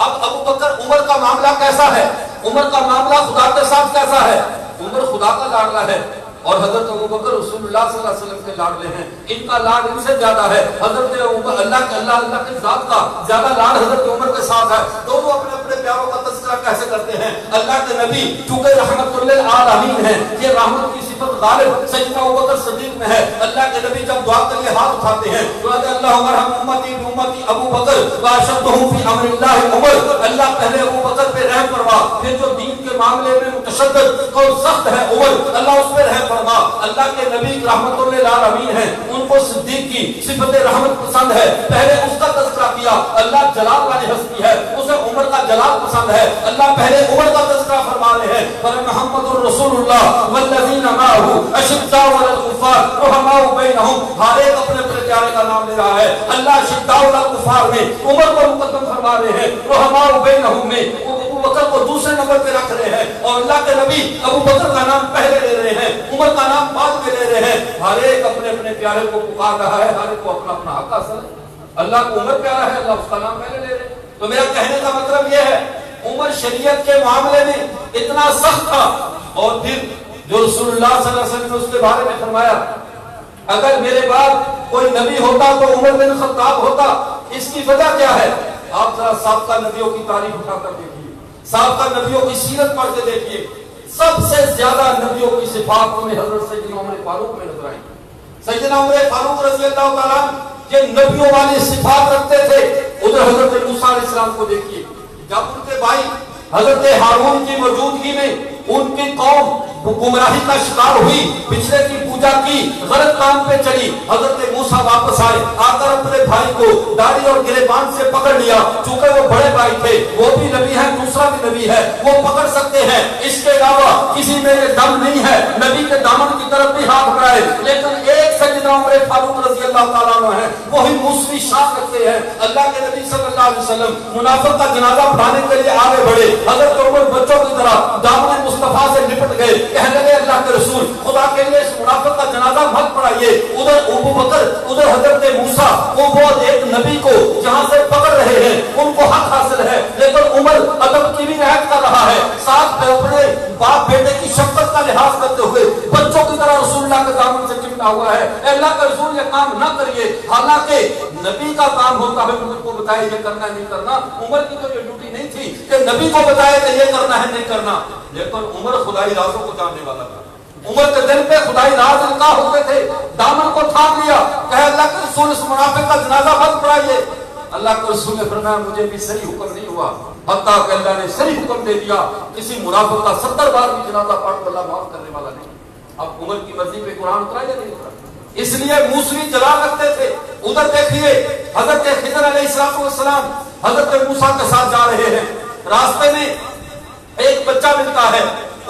اب ابو بکر عمر کا معاملہ کیسا ہے؟ عمر کا معاملہ خدا کے ساتھ کیسا ہے؟ عمر خدا کا لاڈلا ہے اور حضرت ابو بکر رسول اللہ صلی اللہ علیہ وسلم کے لاڈلے ہیں. ان کا لاڈ ان سے زیادہ ہے. حضرت عمر اللہ کے ذات کا زیادہ لاڈ حضرت عمر کے ساتھ ہے. دونوں اپنے اپنے پیاروں کا تذکرہ کیسے کرتے ہیں؟ اللہ کے نبی چونکہ رحمت للعالمین ہیں، یہ رحمت کی صفت غالب سیدنا ابو بکر صدیق میں ہے. اللہ کے نبی جب دعا کے لیے ہاتھ اٹھاتے ہیں تو اللہم ارحم امتی بامتی ابو بکر واشدہم فی امر اللہ عمر. اللہ پہلے ابو بکر پہ رحم فرما، پھر جو دین کے معاملے میں متشدد اور سخت ہے عمر، اللہ اس پہ رحم فرما. اللہ کے نبی رحمت للعالمین ہیں، ان کو صدیق کی صفت رحمت پسند ہے. پہلے اس کا تذکرہ کیا، اللہ جلال والی ہستی ہے، اسے عمر کا جلال پسند ہے. اللہ پہلے عمر کا تذکرہ فرما رہے ہیں پر محمد الرسول اللہ والذین معہ اشداء علی الکفار رحماء بینہم. ہر ایک اپنے اپنے پیارے کا نام لے رہا ہے. اللہ اشداء علی الکفار میں عمر کو مقدم فرما رہے ہیں, رحماء بینہم میں ابو بکر کو دوسرے نمبر پہ رکھ رہے ہیں, اور اللہ کے نبی ابو بکر کا نام پہلے لے رہے ہیں, عمر کا نام بعد میں لے رہے ہیں. ہر ایک اپنے اپنے پیارے کو پکار رہا ہے, ہر ایک کو اپنا اپنا حق حاصل ہے. اللہ کو عمر پیارا ہے, اللہ اس کا نام پہلے لے رہے ہیں. تو میرا کہنے کا مطلب یہ ہے عمر شریعت کے معاملے میں اتنا سخت تھا. اور پھر جو رسول اللہ صلی اللہ علیہ وسلم نے اس کے بارے میں فرمایا اگر میرے بعد کوئی نبی ہوتا تو عمر بن خطاب ہوتا. اس کی وجہ کیا ہے؟ آپ ذرا سابقہ نبیوں کی تاریخ اٹھا کر دیکھیے, سابقہ نبیوں کی سیرت پڑھ کے دیکھیے. سب سے زیادہ نبیوں کی صفات میں حضرت سیدنا عمر فاروق میں نظر آئی. سیدنا عمر فاروق رضی اللہ تعالیٰ یہ نبیوں والی صفات رکھتے تھے. ادھر حضرت موسیٰ علیہ السلام کو دیکھیے, جب ان کے بھائی حضرت ہارون کی موجودگی میں ان کی قوم گمراہی کا شکار ہوئی, پچھلے کی پوجا کی, غلط کام پہ چلی, حضرت موسیٰ واپس آئے, آ کر اپنے بھائی کو داڑھی اور گریبان سے پکڑ لیا. چونکہ وہ بڑے بھائی تھے, وہ بھی نبی ہے, دوسرا بھی نبی ہے, وہ پکڑ سکتے ہیں, اس کے علاوہ کسی میں یہ دم نہیں ہے نبی کے دامن کی طرف بھی ہاتھ بڑھائے. لیکن ایک سیدنا عمر فاروق رضی اللہ تعالیٰ عنہ ہے, وہی موسوی شان رکھتے ہیں. اللہ کے نبی صلی اللہ علیہ وسلم منافق کا جنازہ پڑھانے کے لیے آگے بڑھے, حضرت عمر بچوں کی طرح دامن مصطفیٰ سے لپٹ گئے, کہنے لگے اللہ کے رسول خدا کے لیے اس منافق کا جنازہ مت پڑھائیے. ادھر ابو بکر, ادھر حضرت موسیٰ, وہ ایک نبی کو جہاں سے پکڑ رہے ہیں, ان کو حق حاصل ہے. لیکن عمر ادب کی بھی رعایت کر رہا ہے, ساتھ اپنے باپ بیٹے کی شفقت کا لحاظ کرتے ہوئے بچوں کی طرح رسول اللہ کے دامن سے چمٹا ہوا ہے. اے اللہ کا رسول یہ کام نہ کریے, حالانکہ نبی کا کام ہوتا ہے عمر کو بتائے یہ کرنا ہے نہیں کرنا. عمر کی تو یہ ڈیوٹی نہیں تھی کہ نبی کو بتائے کہ یہ کرنا ہے نہیں کرنا. لیکن عمر خدائی رازوں کو جاننے والا تھا. عمر کے دل پہ خدائی راز القاء ہوتے تھے, دامن کو تھام لیا, کہ اللہ کے رسول اس منافق کا جنازہ مت پڑھائیے. اللہ کے رسول نے فرمایا مجھے بھی صحیح حکم نہیں ہوا, حتیٰ کہ اللہ نے صحیح حکم دے دیا کسی منافق کا 70 بار بھی جنازہ پڑھ تو اللہ معاف کرنے والا نہیں. اب عمر کی مرضی پہ قرآن اترا یا نہیں اترا؟ اس لیے موسوی جلال رکھتے تھے. ادھر دیکھیے حضرت خضر علیہ السلام حضرت موسیٰ کے ساتھ جا رہے ہیں, راستے میں ایک بچہ ملتا ہے,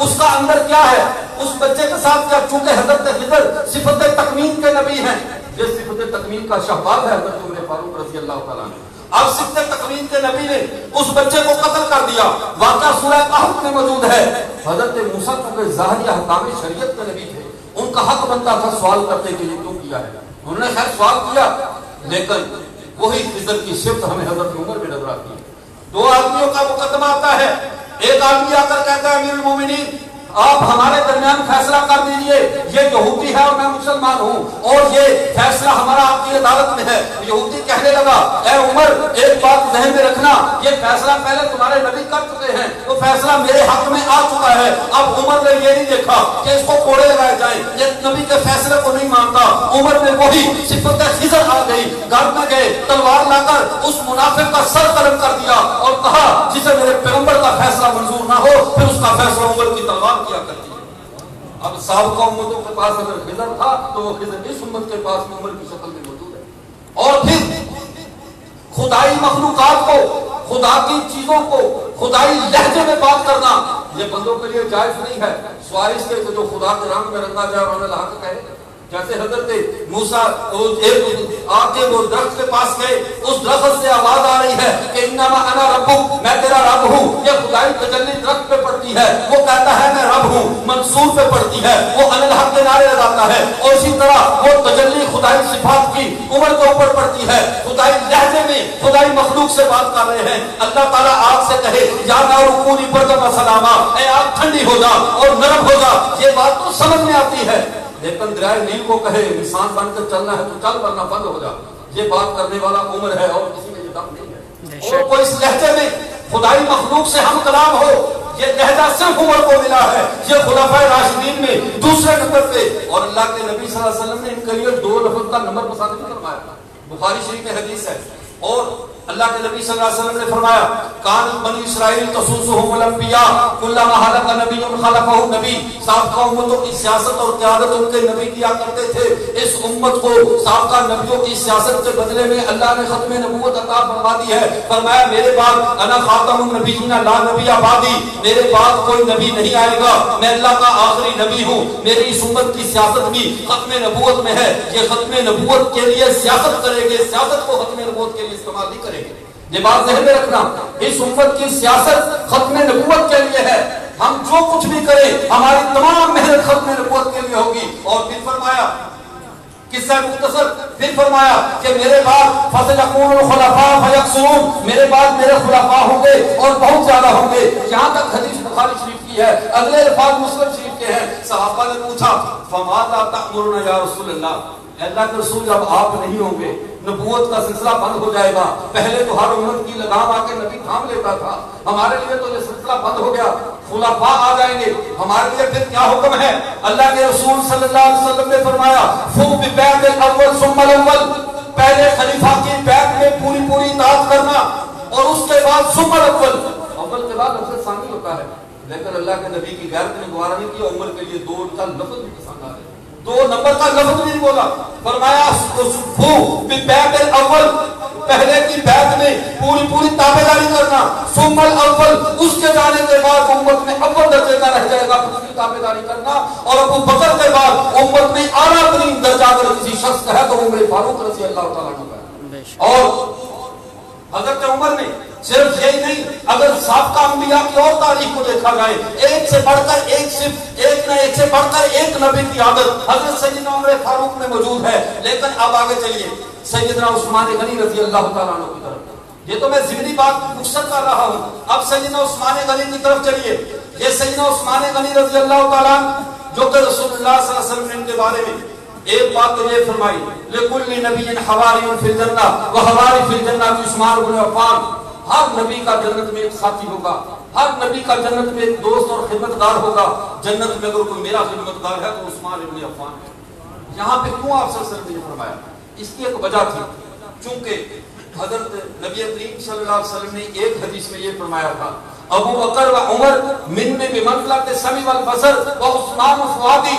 اس کا اندر کیا ہے, اس بچے کے ساتھ کیا, چونکہ حضرت خضر صفت تکمین کے نبی ہیں, یہ صفت تکمین کا شہباز ہے حضرت عمر فاروق رضی اللہ تعالیٰ عنہ. اب صفت تکمین کے نبی نے اس بچے کو قتل کر دیا. واقعہ سورہ کہف میں موجود ہے. حضرت موسیٰ چونکہ ظاہری احکام شریعت کے نبی تھے, ان کا حق بنتا تھا سوال کرتے کہ یہ کیوں کیا ہے. انہوں نے خیر سوال کیا, لیکن وہی خضر کی صفت ہمیں حضرت عمر میں نظر آتی ہے. 2 آدمیوں کا مقدمہ آتا ہے. ایک آدمی آ کر کہتا ہے امیر المومنین آپ ہمارے درمیان فیصلہ کر دیجئے, یہ یہودی ہے اور میں مسلمان ہوں, اور یہ فیصلہ ہمارا آپ کی عدالت میں ہے. یہودی کہنے لگا اے عمر ایک بات ذہن میں رکھنا, یہ فیصلہ پہلے تمہارے نبی کر چکے ہیں, تو فیصلہ میرے حق میں آ چکا ہے. اب عمر نے یہ نہیں دیکھا کہ اس کو کوڑے لگائے جائیں, یہ نبی کے فیصلے کو نہیں مانتا. عمر نے وہی صفت خضر آ گئی, گھر میں گئے, تلوار لا کر اس منافق کا سر قلم کر دیا اور کہا جسے میرے پیغمبر کا فیصلہ منظور نہ ہو پھر اس کا فیصلہ عمر کی تلوار کیا کرتی ہے. اب سابقہ امتوں کے پاس اگر خضر تھا تو وہ خضر اس امت کے پاس میں عمر کی شکل میں موجود ہے. اور پھر خدائی مخلوقات کو, خدا کی چیزوں کو خدائی لہجے میں بات کرنا یہ بندوں کے لیے جائز نہیں ہے. سوائے اس کے جو خدا کے رنگ میں رنگا جائے اور اللہ کا کہے. جیسے حضرت موسیٰ آگے وہ درخت کے پاس گئے, اس درخت سے آواز آ رہی ہے کہ انما انا ربک, میں تیرا رب ہوں. یہ خدائی تجلی درخت پہ پڑتی ہے, وہ کہتا ہے میں رب ہوں. منصور پہ پڑتی ہے, وہ ان الحق کے نعرے لگاتا ہے. اور اسی طرح وہ تجلی خدائی صفات کی عمر کے اوپر پڑتی ہے. خدائی لہجے میں خدائی مخلوق سے بات کر رہے ہیں. اللہ تعالیٰ آگ سے کہے یا نار کونی بردم و سلاما, اے آگ ٹھنڈی ہو جا اور نرم ہو جا, یہ بات تو سمجھ میں آتی ہے. لیکن دریائے نیل کو کہے انسان بن کر چلنا ہے تو چل, ورنہ بند ہو جا, یہ بات کرنے والا عمر ہے اور کسی میں یہ دم نہیں ہے. اور کوئی اس لہجے میں خدائی مخلوق سے ہم کلام ہو, یہ لہجہ صرف عمر کو ملا ہے. یہ خلفائے راشدین میں دوسرے نمبر پہ, اور اللہ کے نبی صلی اللہ علیہ وسلم نے ان کے لیے 2 لفظ کا نمبر پسند نہیں فرمایا. بخاری شریف میں حدیث ہے. اور اللہ کے نبی صلی اللہ علیہ وسلم نے فرمایا کان بنی اسرائیل تسوسهم الانبیاء کلما ہلک نبی خلفہ نبی، سابقہ امتوں کی سیاست اور قیادت ان کے نبی کیا کرتے تھے، اس امت کو سابقہ نبیوں کی سیاست کے بدلے میں اللہ نے ختم نبوت عطا فرما دی ہے۔ فرمایا میرے بعد انا خاتم النبیین لا نبی بعدی، میرے بعد کوئی نبی نہیں آئے گا، میں اللہ کا آخری نبی ہوں، میری اس امت کی سیاست بھی ختم نبوت میں ہے، یہ ختم نبوت کے لیے سیاست کریں گے، سیاست کو ختم نبوت کے لیے استعمال نہیں کریں گے۔ یہ بات ذہن میں رکھنا، اس امت کی سیاست ختم نبوت کے لیے ہے، ہم جو کچھ بھی کریں ہماری تمام محنت ختم نبوت کے لیے ہوگی۔ اور پھر فرمایا قصہ مختصر، پھر فرمایا کہ میرے بعد فَسَيَكُونُ الْخُلَفَاءُ فَيَكْثُرُونَ، میرے بعد میرے خلفاء ہوں گے اور بہت زیادہ ہوں گے۔ یہاں تک حدیث بخاری شریف کی ہے، اگلے الفاظ مسلم شریف کے ہیں۔ صحابہ نے پوچھا فَمَاذَا تَأْمُرُونَ یا رسول اللہ، اللہ کے رسول جب آپ نہیں ہوں گے نبوت کا سلسلہ بند ہو جائے گا، پہلے تو ہر امت کی لگام آ کے نبی تھام لیتا تھا، ہمارے لیے تو یہ سلسلہ بند ہو گیا، خلفاء آ جائیں گے، ہمارے لیے پھر کیا حکم ہے؟ اللہ کے رسول صلی اللہ علیہ وسلم نے فرمایا فو بِبَيْعَةِ الْأَوَّلِ ثُمَّ الْأَوَّلِ، پہلے خلیفہ کی بیعت میں پوری اطاعت کرنا، اور اس کے بعد ثم الأول، اول کے بعد لفظ ثانی ہوتا ہے، لیکن اللہ کے نبی کی غیرت نے گوارا نہیں کیا، عمر کے لیے دو کا لفظ بھی پسند آ رہے، دو نمبر کا لفظ بھی نہیں بولا، فرمایا فو بِبَيْعَةِ الْأَوَّلِ، پہلے کی بیعت میں پوری تابعداری کرنا، ثم الاول، اس کے جانے کے بعد امت میں اول درجے کا رہ جائے گا اس کی تابعداری کرنا، اور ابو بکر کے بعد امت میں اعلیٰ ترین درجہ اگر کسی شخص کا ہے تو عمر فاروق رضی اللہ تعالیٰ عنہ کا۔ اور حضرت عمر نے صرف یہی نہیں، اگر سابقہ انبیاء کی اور تاریخ کو دیکھا جائے، ایک سے بڑھ کر ایک، صرف ایک نہ ایک سے بڑھ کر ایک نبی کی عادت حضرت سیدنا عمر فاروق میں موجود ہے۔ لیکن اب آگے چلیے سیدنا عثمان غنی رضی اللہ تعالیٰ عنہ کی طرف، یہ تو میں ضمنی بات مختصر کر رہا ہوں، اب سیدنا عثمان غنی کی طرف چلیے۔ یہ سیدنا عثمان غنی رضی اللہ تعالیٰ عنہ جو کہ رسول اللہ صلی اللہ علیہ وسلم نے ان کے بارے میں ایک بات تو یہ فرمائی لِكُلِّ نَبِيٍّ حَوَارِيٌّ فِي الْجَنَّةِ وَحَوَارِ فِي الْجَنَّةِ عثمان بن عفان، ہر نبی کا جنت میں ایک ساتھی ہوگا، ہر نبی کا جنت میں ایک دوست اور خدمتگار ہوگا، جنت میں اگر کوئی میرا خدمتگار ہے تو عثمان بن عفان ہے۔ یہاں پہ کیوں آپ صلی اللہ علیہ وسلم نے فرمایا؟ اس کی ایک وجہ تھی، چونکہ حضرت نبی کریم صلی اللہ علیہ وسلم نے ایک حدیث میں یہ فرمایا تھا ابو بکر و عمر منی بمنزلۃ السمع والبصر وعثمان فؤادی،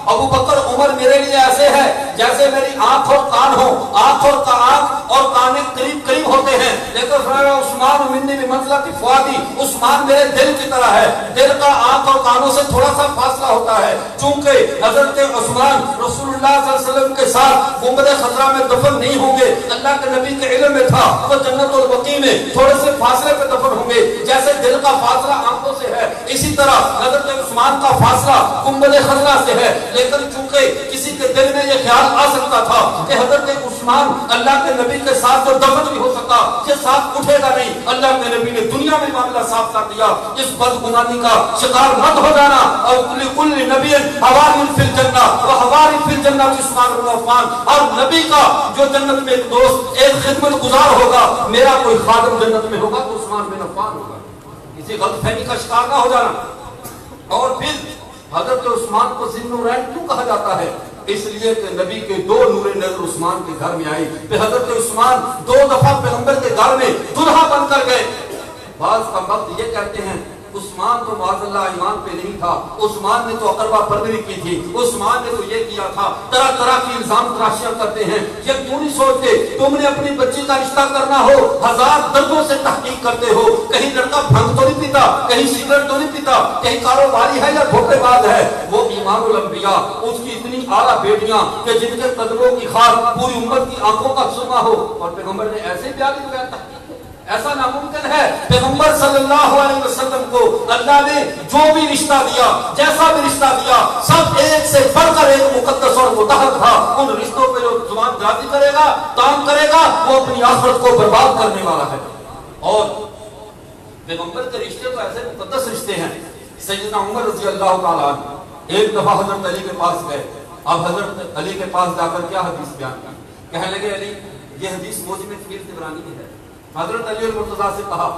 ابو بکر عمر میرے لیے ایسے ہے جیسے میری آنکھ اور کان ہو، آنکھ اور کان قریب ہوتے ہیں، لیکن فرمایا عثمان منی بمنزلۃ فؤادی، عثمان میرے دل کی طرح ہے، دل کا آنکھ اور کانوں سے تھوڑا سا فاصلہ ہوتا ہے، چونکہ حضرت عثمان رسول اللہ صلی اللہ علیہ وسلم کے ساتھ گنبد خضرا میں دفن نہیں ہوں گے، اللہ کے نبی کے علم میں تھا وہ جنت البقیع میں تھوڑے سے فاصلے پہ دفن ہوں گے، جیسے دل کا فاصلہ آنکھوں سے ہے اسی طرح حضرت عثمان کا فاصلہ گنبد خضرا سے ہے، لیکن چونکہ کسی کے دل میں یہ خیال آ سکتا تھا کہ حضرت عثمان اللہ کے نبی کے ساتھ جو دفن بھی ہو سکتا یہ ساتھ اٹھے گا نہیں، اللہ کے نبی نے دنیا میں معاملہ صاف کر دیا، اس بدگمانی کا شکار مت ہو جانا، اور کل نبی حواری فی الجنہ وحواری فی الجنہ عثمان بن عفان، ہر نبی کا جو جنت میں ایک دوست ایک خدمت گزار ہوگا، میرا کوئی خادم جنت میں ہوگا تو عثمان بن عفان ہوگا، کسی غلط فہمی کا شکار نہ ہو جانا۔ اور پھر حضرت عثمان کو ذی النورین کیوں کہا جاتا ہے؟ اس لیے کہ نبی کے دو نور نظر عثمان کے گھر میں آئی، پھر حضرت عثمان دو دفعہ پیغمبر کے گھر میں دلہا بن کر گئے۔ بعض کا وقت یہ کہتے ہیں عثمان تو معاذ اللہ ایمان پہ نہیں تھا، عثمان نے تو اقربا پروری کی تھی، عثمان نے تو یہ کیا تھا، طرح طرح کی الزام تراشیاں کرتے ہیں، یہ کیوں نہیں سوچتے تم نے اپنی بچی کا رشتہ کرنا ہو ہزار دردوں سے تحقیق کرتے ہو، کہیں لڑکا بھنگ تو نہیں پیتا، کہیں سگریٹ تو نہیں پیتا، کہیں کاروباری ہے یا دھوکے باز ہے، وہ امام الانبیاء، اس کی اتنی اعلیٰ بیٹیاں کہ جن کے قدموں کی خاک پوری امت کی آنکھوں کا سرما ہو، اور پیغمبر نے ایسے پیاری بغیر تحقیق، ایسا ناممکن ہے۔ پیغمبر صلی اللہ علیہ وسلم کو اللہ نے جو بھی رشتہ دیا، جیسا بھی رشتہ دیا، سب ایک سے بڑھ کر ایک مقدس اور مطہر تھا، ان رشتوں پہ جو زبان درازی کرے گا، کام کرے گا، وہ اپنی آخرت کو برباد کرنے والا ہے۔ اور پیغمبر کے رشتے تو ایسے مقدس رشتے ہیں، سیدنا عمر رضی اللہ تعالیٰ عنہ ایک دفعہ حضرت علی کے پاس گئے، اب حضرت علی کے پاس جا کر کیا حدیث بیان کی؟ کہنے لگے علی یہ حدیث موجب کبیر طبرانی کی ہے، حضرت علی المرتضیٰ سے کہا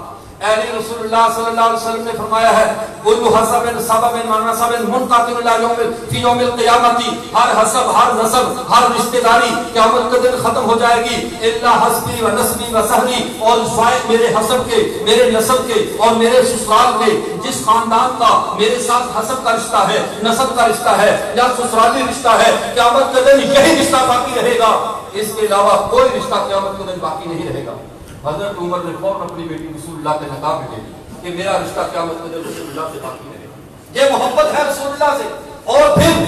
علی رسول اللہ صلی اللہ علیہ وسلم نے فرمایا ہے کل حسب سبب منصب منقطع الی یوم فی یوم القیامت، ہر حسب، ہر نسب، ہر رشتہ داری قیامت کے دن ختم ہو جائے گی الا حسبی و نسبی و سہری، اور سوائے میرے حسب کے، میرے نسب کے اور میرے سسرال کے، جس خاندان کا میرے ساتھ حسب کا رشتہ ہے، نسب کا رشتہ ہے یا سسرالی رشتہ ہے، قیامت کے دن یہی رشتہ باقی رہے گا، اس کے علاوہ کوئی رشتہ قیامت کے دن باقی نہیں رہے گا۔ حضرت عمر نے فوراً اپنی بیٹی رسول اللہ کے نکاح میں دے دی کہ میرا رشتہ قیامت کے دن رسول اللہ سے باقی رہے گا۔ یہ محبت ہے رسول اللہ سے۔ اور پھر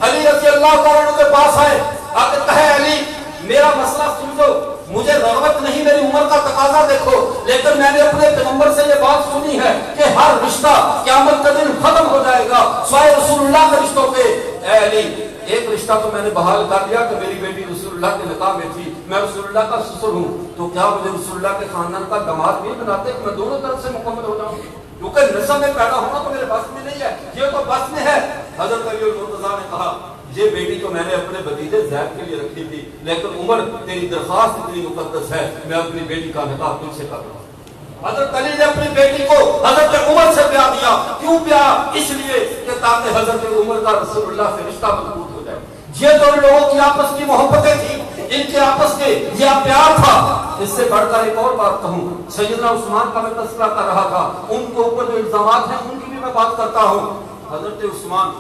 علی رضی اللہ تعالیٰ عنہ کے پاس آئے، آ کے کہے علی میرا مسئلہ سمجھو، مجھے رغبت نہیں، میری عمر کا تقاضا دیکھو، لیکن میں نے اپنے پیغمبر سے یہ بات سنی ہے کہ ہر رشتہ قیامت کا دن ختم ہو جائے گا سوائے رسول اللہ کے رشتوں کے۔ اے علی ایک رشتہ تو میں نے بحال کر دیا کہ میری بیٹی رسول اللہ کے نکاح میں تھی، میں رسول اللہ کا سسر ہوں، تو کیا مجھے رسول اللہ کے خاندان کا داماد نہیں بناتے کہ میں دونوں طرف سے مکمل ہو جاؤں؟ کیونکہ نسب میں پیدا ہونا تو میرے بس میں نہیں ہے، یہ تو بس میں ہے۔ حضرت علی المرتضیٰ نے کہا یہ بیٹی تو میں نے اپنے بھتیجے زید کے لیے رکھی تھی، لیکن عمر تیری درخواست اتنی مقدس ہے، میں اپنی بیٹی کا نکاح تجھ سے کر رہا ہوں۔ حضرت علی نے اپنی بیٹی کو حضرت عمر سے بیاہ دیا۔ کیوں بیاہ؟ اس لیے کہ تاکہ حضرت عمر کا رسول اللہ سے رشتہ مضبوط ہو جائے۔ یہ دونوں لوگوں کی آپس کی محبتیں تھیں، ان کے آپس کے یہ پیار تھا۔ اس سے بڑھ کر ایک اور بات کہوں، سیدنا عثمان کا میں تذکرہ کر رہا تھا، ان کے اوپر جو الزامات ہیں ان کی بھی میں بات کرتا ہوں۔ حضرت عثمان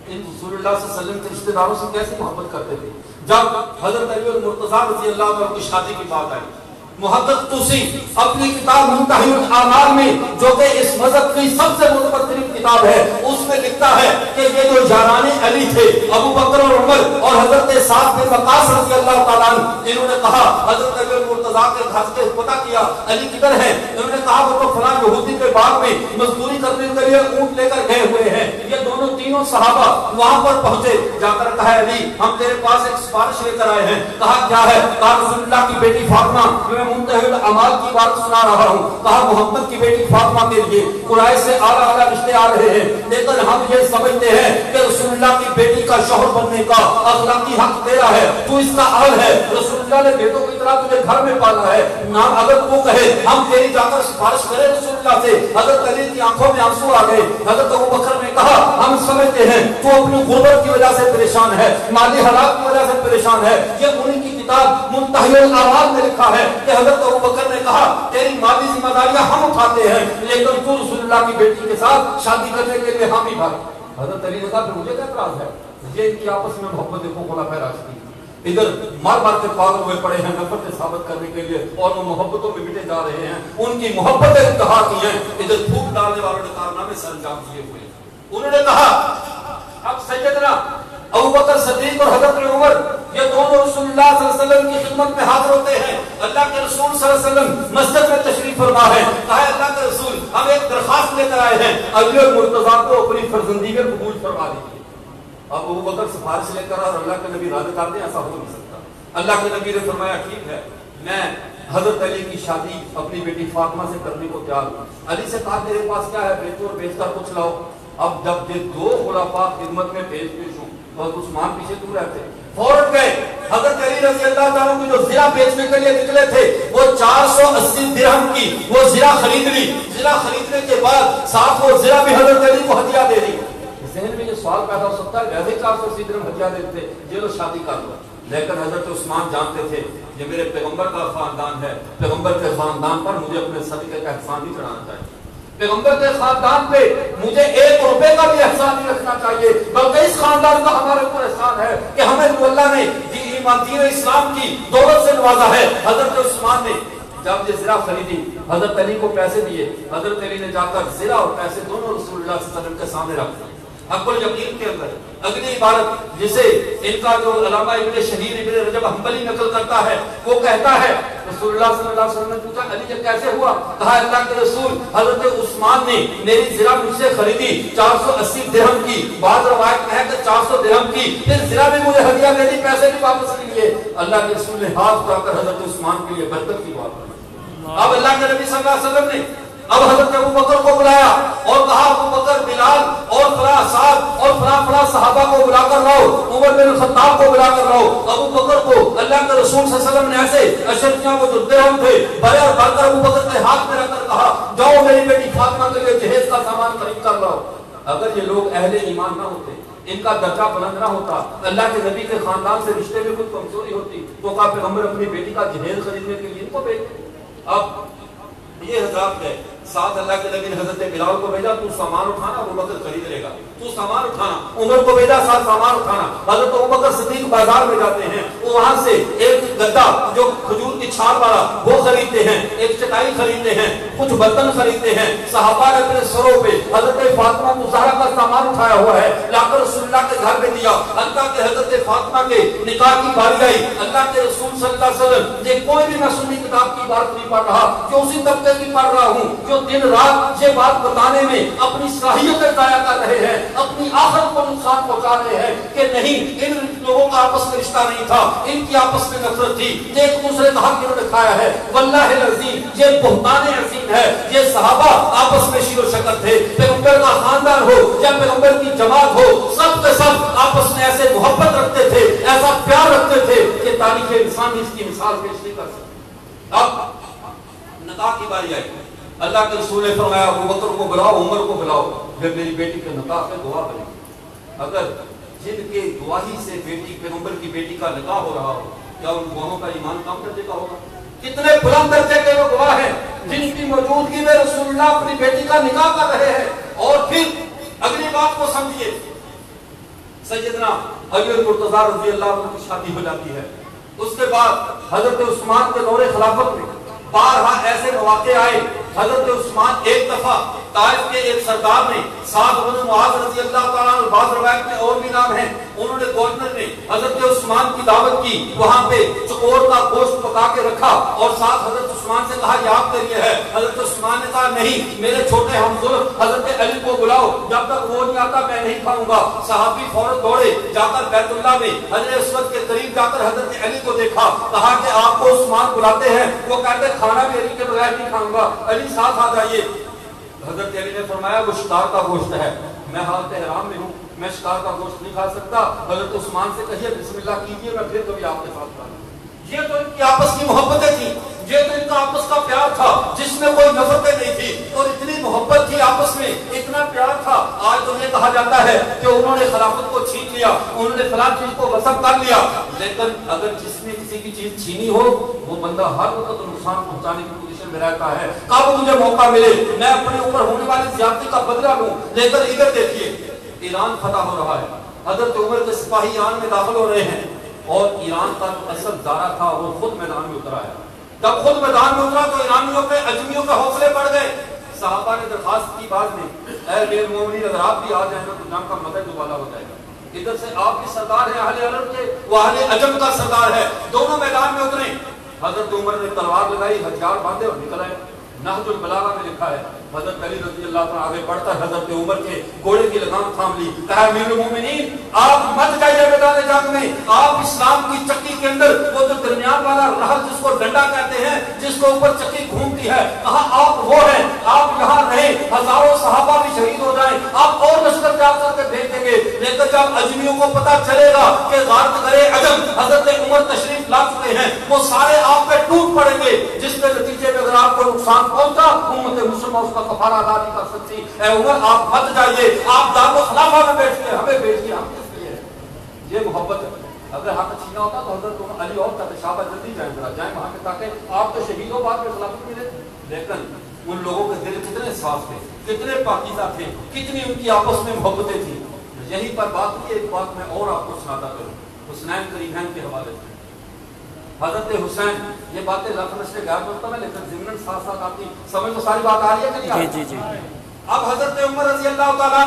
ان رسول اللہ صلی اللہ علیہ وسلم کے رشتہ داروں سے کیسے محبت کرتے تھے۔ جب حضرت علی المرتضیٰ رضی اللہ عنہ کی شادی کی بات آئی، محقق طوسی اپنی کتاب منتہی الاعمال میں جو کہ اس مذہب کی سب سے متبرترین کتاب ہے، اس میں لکھتا ہے کہ یہ جو یاران علی تھے، ابو بکر اور عمر اور حضرت سعد بن وقاص رضی اللہ تعالیٰ عنہ، انہوں نے کہا حضرت علی المرتضیٰ کے گھر کے پتہ کیا علی کدھر ہے، انہوں نے کہا وہ تو فلاں یہودی کے باغ میں مزدوری کرنے کے لیے اونٹ لے کر گئے ہوئے ہیں۔ یہ دونوں تینوں صحابہ وہاں پر پہنچے، جا کر کہا علی ہم تیرے پاس ایک سفارش لے کر آئے ہیں۔ کہا کیا ہے؟ کہا رسول اللہ کی بیٹی فاطمہ، منتہی الاعمال کی بات سنا رہا ہوں۔ کہا محمد کی بیٹی فاطمہ کے لیے قریش سے اعلیٰ اعلیٰ رشتے آ رہے ہیں، لیکن ہم یہ سمجھتے ہیں کہ رسول اللہ کی بیٹی کا شوہر بننے کا اخلاقی حق تیرا ہے، تو اس کا اہل ہے۔ رسول اللہ نے بیٹوں کی طرح تجھے گھر میں پالا ہے، نہ اگر وہ کہے ہم تیری جا کر سفارش کریں رسول اللہ سے۔ حضرت علی کی آنکھوں میں آنسو آ گئے۔ حضرت ابوبکر نے کہا ہم سمجھتے ہیں تو اپنی غربت کی وجہ سے پریشان ہے، مالی حالات کی وجہ سے پریشان ہے۔ یہ انہی کی کتاب منتہی الاعمال میں لکھا ہے کہ حضرت ابوبکر نے کہا تیری مالی ذمہ داریاں ہم اٹھاتے ہیں، لیکن تو رسول اللہ کی بیٹی کے ساتھ شادی کرنے کے لیے حامی بھائی۔ حضرت علی نے کہا پھر مجھے کیا اعتراض ہے؟ یہ ان کی آپس میں محبت دیکھو، خلفائے راشدین ادھر مار مار کے پاگل ہوئے پڑے ہیں نفرتیں ثابت کرنے کے لیے، اور وہ محبتوں میں مٹے جا رہے ہیں۔ ان کی محبتیں انتہا کی ہیں، ادھر پھوک ڈالنے والوں نے کارنامے سر انجام دیے ہوئے ہیں۔ انہوں نے کہا اب سیدنا ابوبکر صدیق اور حضرت عمر یہ دونوں رسول اللہ صلی اللہ علیہ وسلم کی خدمت میں حاضر ہوتے ہیں۔ اللہ کے رسول صلی اللہ علیہ وسلم مسجد میں تشریف فرما ہے۔ کہا اللہ کے رسول ہم ایک درخواست لے کر آئے ہیں، علی المرتضیٰ کو اپنی فرزندی میں قبول فرما دیجیے۔ اب ابوبکر سفارش لے کر اور اللہ کے نبی راضی کر دیں، ایسا ہو نہیں سکتا۔ اللہ کے نبی نے فرمایا ٹھیک ہے، میں حضرت علی کی شادی اپنی بیٹی فاطمہ سے کرنے کو تیار ہوں۔ علی سے کہا میرے پاس کیا ہے، بیچو اور بیچ کر کچھ لاؤ۔ اب جب یہ دو خلفاء خدمت میں پیش ہوں، حضرت عثمان پیچھے دور رہتے، فوراً گئے۔ حضرت علی رضی اللہ تعالیٰ کی جو زرہ بیچنے کے لیے نکلے تھے وہ 480 درہم کی وہ زرہ خرید لی۔ زرہ خریدنے کے بعد ساتھ وہ زرہ بھی حضرت علی کو ہدیہ دے دی۔ ذہن میں یہ سوال پیدا ہو سکتا ہے ویسے 480 درہم ہدیہ دیتے یہ لو شادی کر لو، لیکن حضرت عثمان جانتے تھے یہ میرے پیغمبر کا خاندان ہے، پیغمبر کے خاندان پر مجھے اپنے صدقے کا احسان نہیں چڑھانا چاہیے، پیغمبر کے خاندان پہ مجھے 1 روپے کا بھی احسان نہیں رکھنا چاہیے، بلکہ اس خاندان کا ہمارے اوپر احسان ہے کہ ہمیں جو اللہ نے دین اسلام کی دولت سے نوازا ہے۔ حضرت عثمان نے جب یہ زرہ خریدی حضرت علی کو پیسے دیے، حضرت علی نے جا کر زرہ اور پیسے دونوں رسول اللہ صلی اللہ علیہ وسلم کے سامنے رکھ دیے۔ حق الیقین کے اندر اگلی عبارت جسے ان کا جو علامہ ابن شہیر ابن رجب حنبلی نقل کرتا ہے وہ کہتا ہے رسول اللہ صلی اللہ علیہ وسلم نے پوچھا علی یہ کیسے ہوا؟ کہا اللہ کے رسول حضرت عثمان نے میری زرہ مجھ سے خریدی 480 درہم کی، بعض روایت میں ہے کہ 400 درہم کی، پھر زرہ بھی مجھے ہدیہ دے دی، پیسے بھی واپس لے لیے۔ اللہ کے رسول نے ہاتھ اٹھا کر حضرت عثمان کے لیے برکت کی دعا کی۔ اب اللہ کے نبی صلی اللہ علیہ وسلم نے اب حضرت ابو بکر کو بلایا اور کہا ابو بکر بلال اور فلاں صاحب اور فلاں صحابہ کو بلا کر لاؤ، عمر بن الخطاب کو بلا کر لاؤ۔ ابو بکر کو اللہ کے رسول صلی اللہ علیہ وسلم نے ایسے اشرفیاں وہ جو درہم تھے بڑے اور بڑھ کر ابو بکر کے ہاتھ میں رکھ کر کہا جاؤ میری بیٹی فاطمہ کے لیے جہیز کا سامان خرید کر لاؤ۔ اگر یہ لوگ اہل ایمان نہ ہوتے، ان کا درجہ بلند نہ ہوتا، اللہ کے نبی کے خاندان سے رشتے میں کچھ کمزوری ہوتی تو کہا پیغمبر اپنی بیٹی کا جہیز خریدنے کے لیے ان کو بھیجتے۔ اب یہ حضرات گئے، ساتھ اللہ کے نبی نے حضرت بلال کو بھیجا تو سامان اٹھانا، ابو بکر خرید لے گا، تو سامان اٹھانا۔ عمر کو بھیجا ساتھ سامان اٹھانا۔ حضرت ابو بکر صدیق بازار میں جاتے ہیں، وہاں سے ایک گدا جو کھجور کی چھال والا وہ خریدتے ہیں، ایک چٹائی خریدتے ہیں، کچھ برتن خریدتے ہیں۔ صحابہ نے اپنے سروں پہ حضرت فاطمہ مظاہرہ کا سامان اٹھایا ہوا ہے، لا کر رسول اللہ کے گھر میں دیا۔ اللہ کے حضرت فاطمہ کے نکاح کی باری آئی، اللہ کے رسول صلی اللہ علیہ وسلم یہ کوئی بھی میں سنی کتاب کی بات نہیں پڑھ رہا، جو اسی طبقے کی پڑھ رہا ہوں جو دن رات یہ بات بتانے میں اپنی صلاحیتیں ضائع کر رہے ہیں، اپنی آخرت کو نقصان پہنچا رہے ہیں کہ نہیں ان لوگوں کا آپس میں رشتہ نہیں تھا، ان کی آپس میں نفرت تھی، یہ ایک دوسرے کا حق انہوں نے کھایا ہے۔ واللہ العظیم یہ بہتان عظیم ہے۔ یہ صحابہ آپس میں شیر و شکر تھے، پیغمبر کا خاندان ہو یا پیغمبر کی جماعت ہو، سب کے سب آپس میں ایسے محبت رکھتے تھے، ایسا پیار رکھتے تھے کہ تاریخ انسان اس کی مثال پیش نہیں کر سکتی۔ اب نکاح کی باری آئی، اللہ کے رسول نے فرمایا ابو بکر کو بلاؤ، عمر کو بلاؤ، پھر میری بیٹی کے نکاح سے دعا کریں۔ اگر جن کے گواہی سے بیٹی پیغمبر کی بیٹی کا نکاح ہو رہا ہو، کیا ان گواہوں کا ایمان کم درجے کا ہوگا؟ کتنے بلند درجے کے وہ گواہ ہیں جن کی موجودگی میں رسول اللہ اپنی بیٹی کا نکاح کر رہے ہیں۔ اور پھر اگلی بات کو سمجھیے، سیدنا علی المرتضیٰ رضی اللہ عنہ کی شادی ہو جاتی ہے۔ اس کے بعد حضرت عثمان کے دور خلافت میں بارہا ایسے مواقع آئے، حضرت عثمان ایک دفعہ طائف کے ایک سردار نے سعد بن معاذ رضی اللہ تعالیٰ عنہ، بعض روایت میں اور بھی نام ہیں، انہوں نے گورنر نے حضرت عثمان کی دعوت کی، وہاں پہ چکور کا گوشت پکا کے رکھا اور ساتھ حضرت عثمان سے کہا یہ آپ کے لیے ہے۔ حضرت عثمان نے کہا نہیں، میرے چھوٹے ہمسفر حضرت علی کو بلاؤ، جب تک وہ نہیں آتا میں نہیں کھاؤں گا۔ صحابی فوراً دوڑے، جا کر بیت اللہ میں حضرت اسود کے قریب جا کر حضرت علی کو دیکھا، کہا کہ آپ کو عثمان بلاتے ہیں، وہ کہتے ہیں کھانا بھی علی کے بغیر نہیں کھاؤں گا، علی ساتھ آ جائیے۔ حضرت علی نے فرمایا وہ شکار کا گوشت ہے، میں حالت احرام میں ہوں، میں شکار کا گوشت نہیں کھا سکتا۔ حضرت عثمان سے کہیے بسم اللہ کیجیے، میں پھر کبھی آپ کے ساتھ کھاؤں۔ یہ تو ان کی آپس کی محبتیں تھیں، یہ تو ان کا آپس کا پیار تھا جس میں کوئی نفرتیں نہیں تھی، اور اتنی محبت تھی آپس میں، اتنا پیار تھا۔ آج تو یہ کہا جاتا ہے کہ انہوں نے خلافت کو چھین لیا، انہوں نے فلاں چیز کو غصب کر لیا، لیکن اگر جس نے کسی کی چیز چھینی ہو وہ بندہ ہر وقت نقصان پہنچانے کی پوزیشن میں رہتا ہے۔ کب مجھے موقع ملے میں اپنے اوپر ہونے والی زیادتی کا بدلہ لوں۔ لیکن ادھر دیکھیے ایران فتح ہو رہا ہے، حضرت عمر کے سپاہی ایران میں داخل ہو رہے ہیں، اور ایران کا جو اصل دارہ تھا وہ خود میدان میں اترا ہے۔ جب خود میدان میں اترا تو ایرانیوں کے اجمیوں کے حوصلے بڑھ گئے۔ صحابہ نے درخواست کی بعد میں اے امیر المومنین اگر آپ بھی آ جائیں تو جنگ کا مدد دوبالا ہو جائے گا۔ ادھر سے آپ بھی سردار ہیں اہل عرب کے، وہ اہل عجم کا سردار ہے، دونوں میدان میں اترے۔ حضرت عمر نے تلوار لگائی، ہتھیار باندھے اور نکل آئے۔ نہج البلاغہ میں لکھا ہے حضرت علی رضی اللہ عنہ آگے بڑھتا ہے، حضرت عمر کے گھوڑے کی لگام تھام لی، کہا امیر المومنین آپ مت جائیے میدان جنگ میں، آپ اسلام کی چکی کے اندر وہ جو درمیان والا رہل جس کو ڈنڈا کہتے ہیں، جس کو اوپر چکی گھومتی ہے، کہا آپ وہ ہیں، آپ یہاں رہیں، ہزاروں صحابہ بھی شہید ہو جائیں، آپ اور لشکر تیار کر کے بھیج دیں گے، لیکن جب اجمیوں کو پتا چلے گا کہ غارت کرے عجم حضرت عمر تشریف لا چکے ہیں، وہ سارے آپ پہ ٹوٹ پڑیں گے، جس کے نتیجے میں اگر آپ کو نقصان پہنچا امت مسلمہ اس کا کفارہ ادا نہیں کر سکتی۔ اے عمر آپ مت جائیے، آپ دار الخلافہ میں بیٹھیے، ہمیں بھیجیے، ہم کس لیے ہیں؟ یہ محبت ہے۔ اگر حق چھینا ہوتا تو حضرت علی اور کہتے شابہ جلدی جائیں، ذرا جائیں وہاں پہ تاکہ آپ تو شہید ہو بعد میں خلافت ملے۔ لیکن ان لوگوں کے دل کتنے صاف تھے، کتنے پاکیزہ تھے، کتنی ان کی آپس میں محبتیں تھیں۔ یہیں پر بات کی ایک بات میں اور آپ کو سناتا کروں، حسنین کریمین کے حوالے سے۔ حضرت حسین، یہ باتیں لفظ سے غائب ہوتا ہے لیکن ضمن ساتھ ساتھ آپ کی سمجھ تو ساری بات آ رہی ہے کہ نہیں؟ جی جی جی۔ اب حضرت عمر رضی اللہ تعالیٰ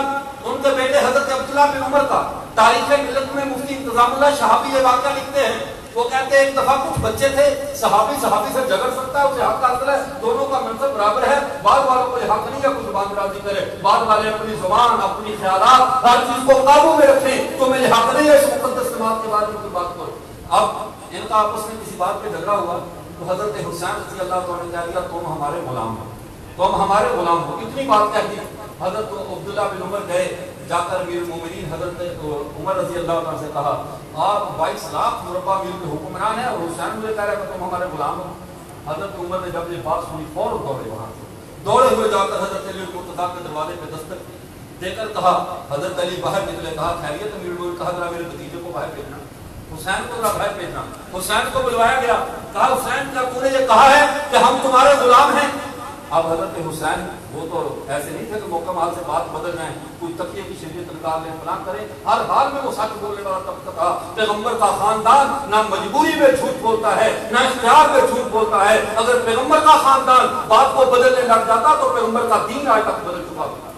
ان کے بیٹے حضرت عبداللہ بن عمر کا تاریخ ملت میں مفتی انتظام اللہ شہابی یہ واقعہ لکھتے ہیں، وہ کہتے ہیں ایک دفعہ کچھ بچے تھے، صحابی سے جھگڑ سکتا ہے، اسے حق حاصل ہے، دونوں کا منصب برابر ہے، بعض والوں کو یہ حق نہیں ہے کچھ زبان درازی کرے، بعض والے اپنی زبان اپنی خیالات ہر چیز کو قابو میں رکھیں، تو میرے حق نہیں ہے اس مقدس جماعت کے بارے میں کوئی بات کرو۔ اب ان کا آپس میں کسی بات پہ جھگڑا ہوا تو حضرت حسین رضی اللہ عنہ نے کہا تم ہمارے غلام ہو، تم ہمارے غلام ہو. اتنی بات کہہ دی. حضرت عبداللہ بن عمر گئے, جا کر امیر المومنین حضرت عمر رضی اللہ عنہ سے کہا آپ 22 لاکھ مربع میل کے حکمران ہیں اور حسین مجھے کہہ رہے کہ تم ہمارے غلام ہو. حضرت عمر نے جب یہ بات سنی فوراً دوڑے وہاں سے, دوڑے ہوئے جا کر حضرت علی المرتضیٰ کے دروازے پہ دستک دے کر کہا, حضرت علی باہر نکلے, کہا خیریت امیر المومنین, کہا ذرا میرے بھتیجے کو باہر بھیجنا, حسین کو ذرا باہر بھیجنا. حسین کو بلوایا گیا, کہا حسین کیا تو نے یہ کہا ہے کہ ہم تمہارے غلام ہیں؟ اب حضرت حسین وہ تو ایسے نہیں تھے کہ موقع محال سے بات بدل جائیں, کوئی تقیہ کی شریعت نکال لیں, فلاں کریں. ہر حال میں وہ سچ بولنے والا طبقہ تھا. پیغمبر کا خاندان نہ مجبوری میں جھوٹ بولتا ہے نہ اختیار میں جھوٹ بولتا ہے. اگر پیغمبر کا خاندان بات کو بدلنے لگ جاتا تو پیغمبر کا دین آج تک بدل چکا ہوتا.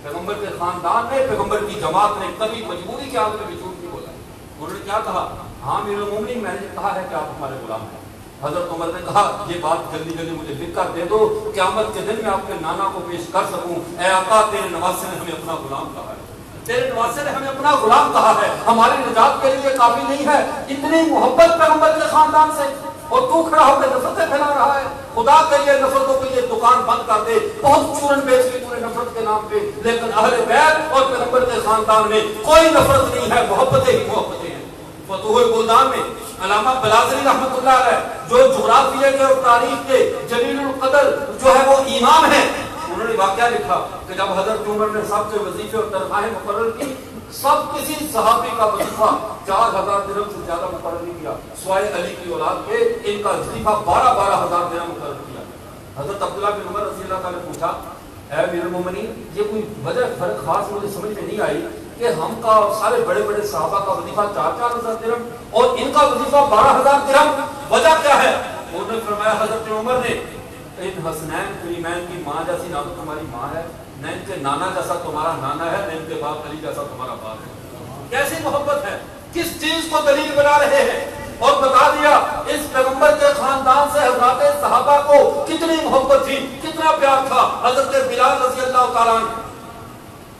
پیغمبر کے خاندان نے, پیغمبر کی جماعت نے کبھی مجبوری کے حالت میں بھی جھوٹ نہیں بولا. انہوں نے کیا کہا, ہاں امیر المومنین میں نے کہا ہے کہ آپ ہمارے غلام ہیں. حضرت عمر نے کہا یہ بات جلدی جلدی مجھے لکھ کر دے دو, قیامت کے دن میں آپ کے نانا کو پیش کر سکوں. اے آقا تیرے نواسے نے ہمیں اپنا غلام کہا ہے, تیرے نواسے نے ہمیں اپنا غلام کہا ہے, ہماری نجات کے لیے کافی نہیں ہے. اتنی محبت پیغمبر کے خاندان سے, اور تو کھڑا ہو کے نفرتیں پھیلا رہا ہے. خدا کے لیے نفرتوں کے لیے دکان بند کر دے. بہت چورن بیچ لی پورے نفرت کے نام پہ, لیکن اہل بیت اور پیغمبر کے خاندان میں کوئی نفرت نہیں ہے, محبتیں ہی محبتیں ہیں. فتوح البلدان میں علامہ بلازری رحمۃ اللہ علیہ جو جغرافیہ کے اور تاریخ کے جلیل القدر جو ہے وہ امام ہیں, انہوں نے واقعہ لکھا کہ جب حضرت عمر نے سب کے وظیفے اور تنخواہیں مقرر کی, سب کسی صحابی کا وظیفہ 4000 درہم سے زیادہ مقرر نہیں کیا, سوائے علی کی اولاد کے ان کا وظیفہ 12,000 درہم مقرر کیا. حضرت عبداللہ بن عمر رضی اللہ تعالیٰ نے پوچھا, اے امیر المومنین یہ کوئی وجہ فرق خاص مجھے سمجھ میں نہیں آئی کہ ہم کا اور سارے بڑے بڑے صحابہ کا وظیفہ 4,000 درہم اور ان کا وظیفہ 12,000 درہم, وجہ کیا ہے؟ انہوں نے فرمایا حضرت عمر نے, ان حسنین کریمین کی ماں جیسی نہ تو تمہاری ماں ہے, نہ ان کے نانا جیسا تمہارا نانا ہے, نہ ان کے باپ علی جیسا تمہارا باپ ہے. کیسی محبت ہے, کس چیز کو دلیل بنا رہے ہیں. اور بتا دیا اس پیغمبر کے خاندان سے حضرات صحابہ کو کتنی محبت تھی, کتنا پیار تھا. حضرت بلال رضی اللہ تعالیٰ عنہ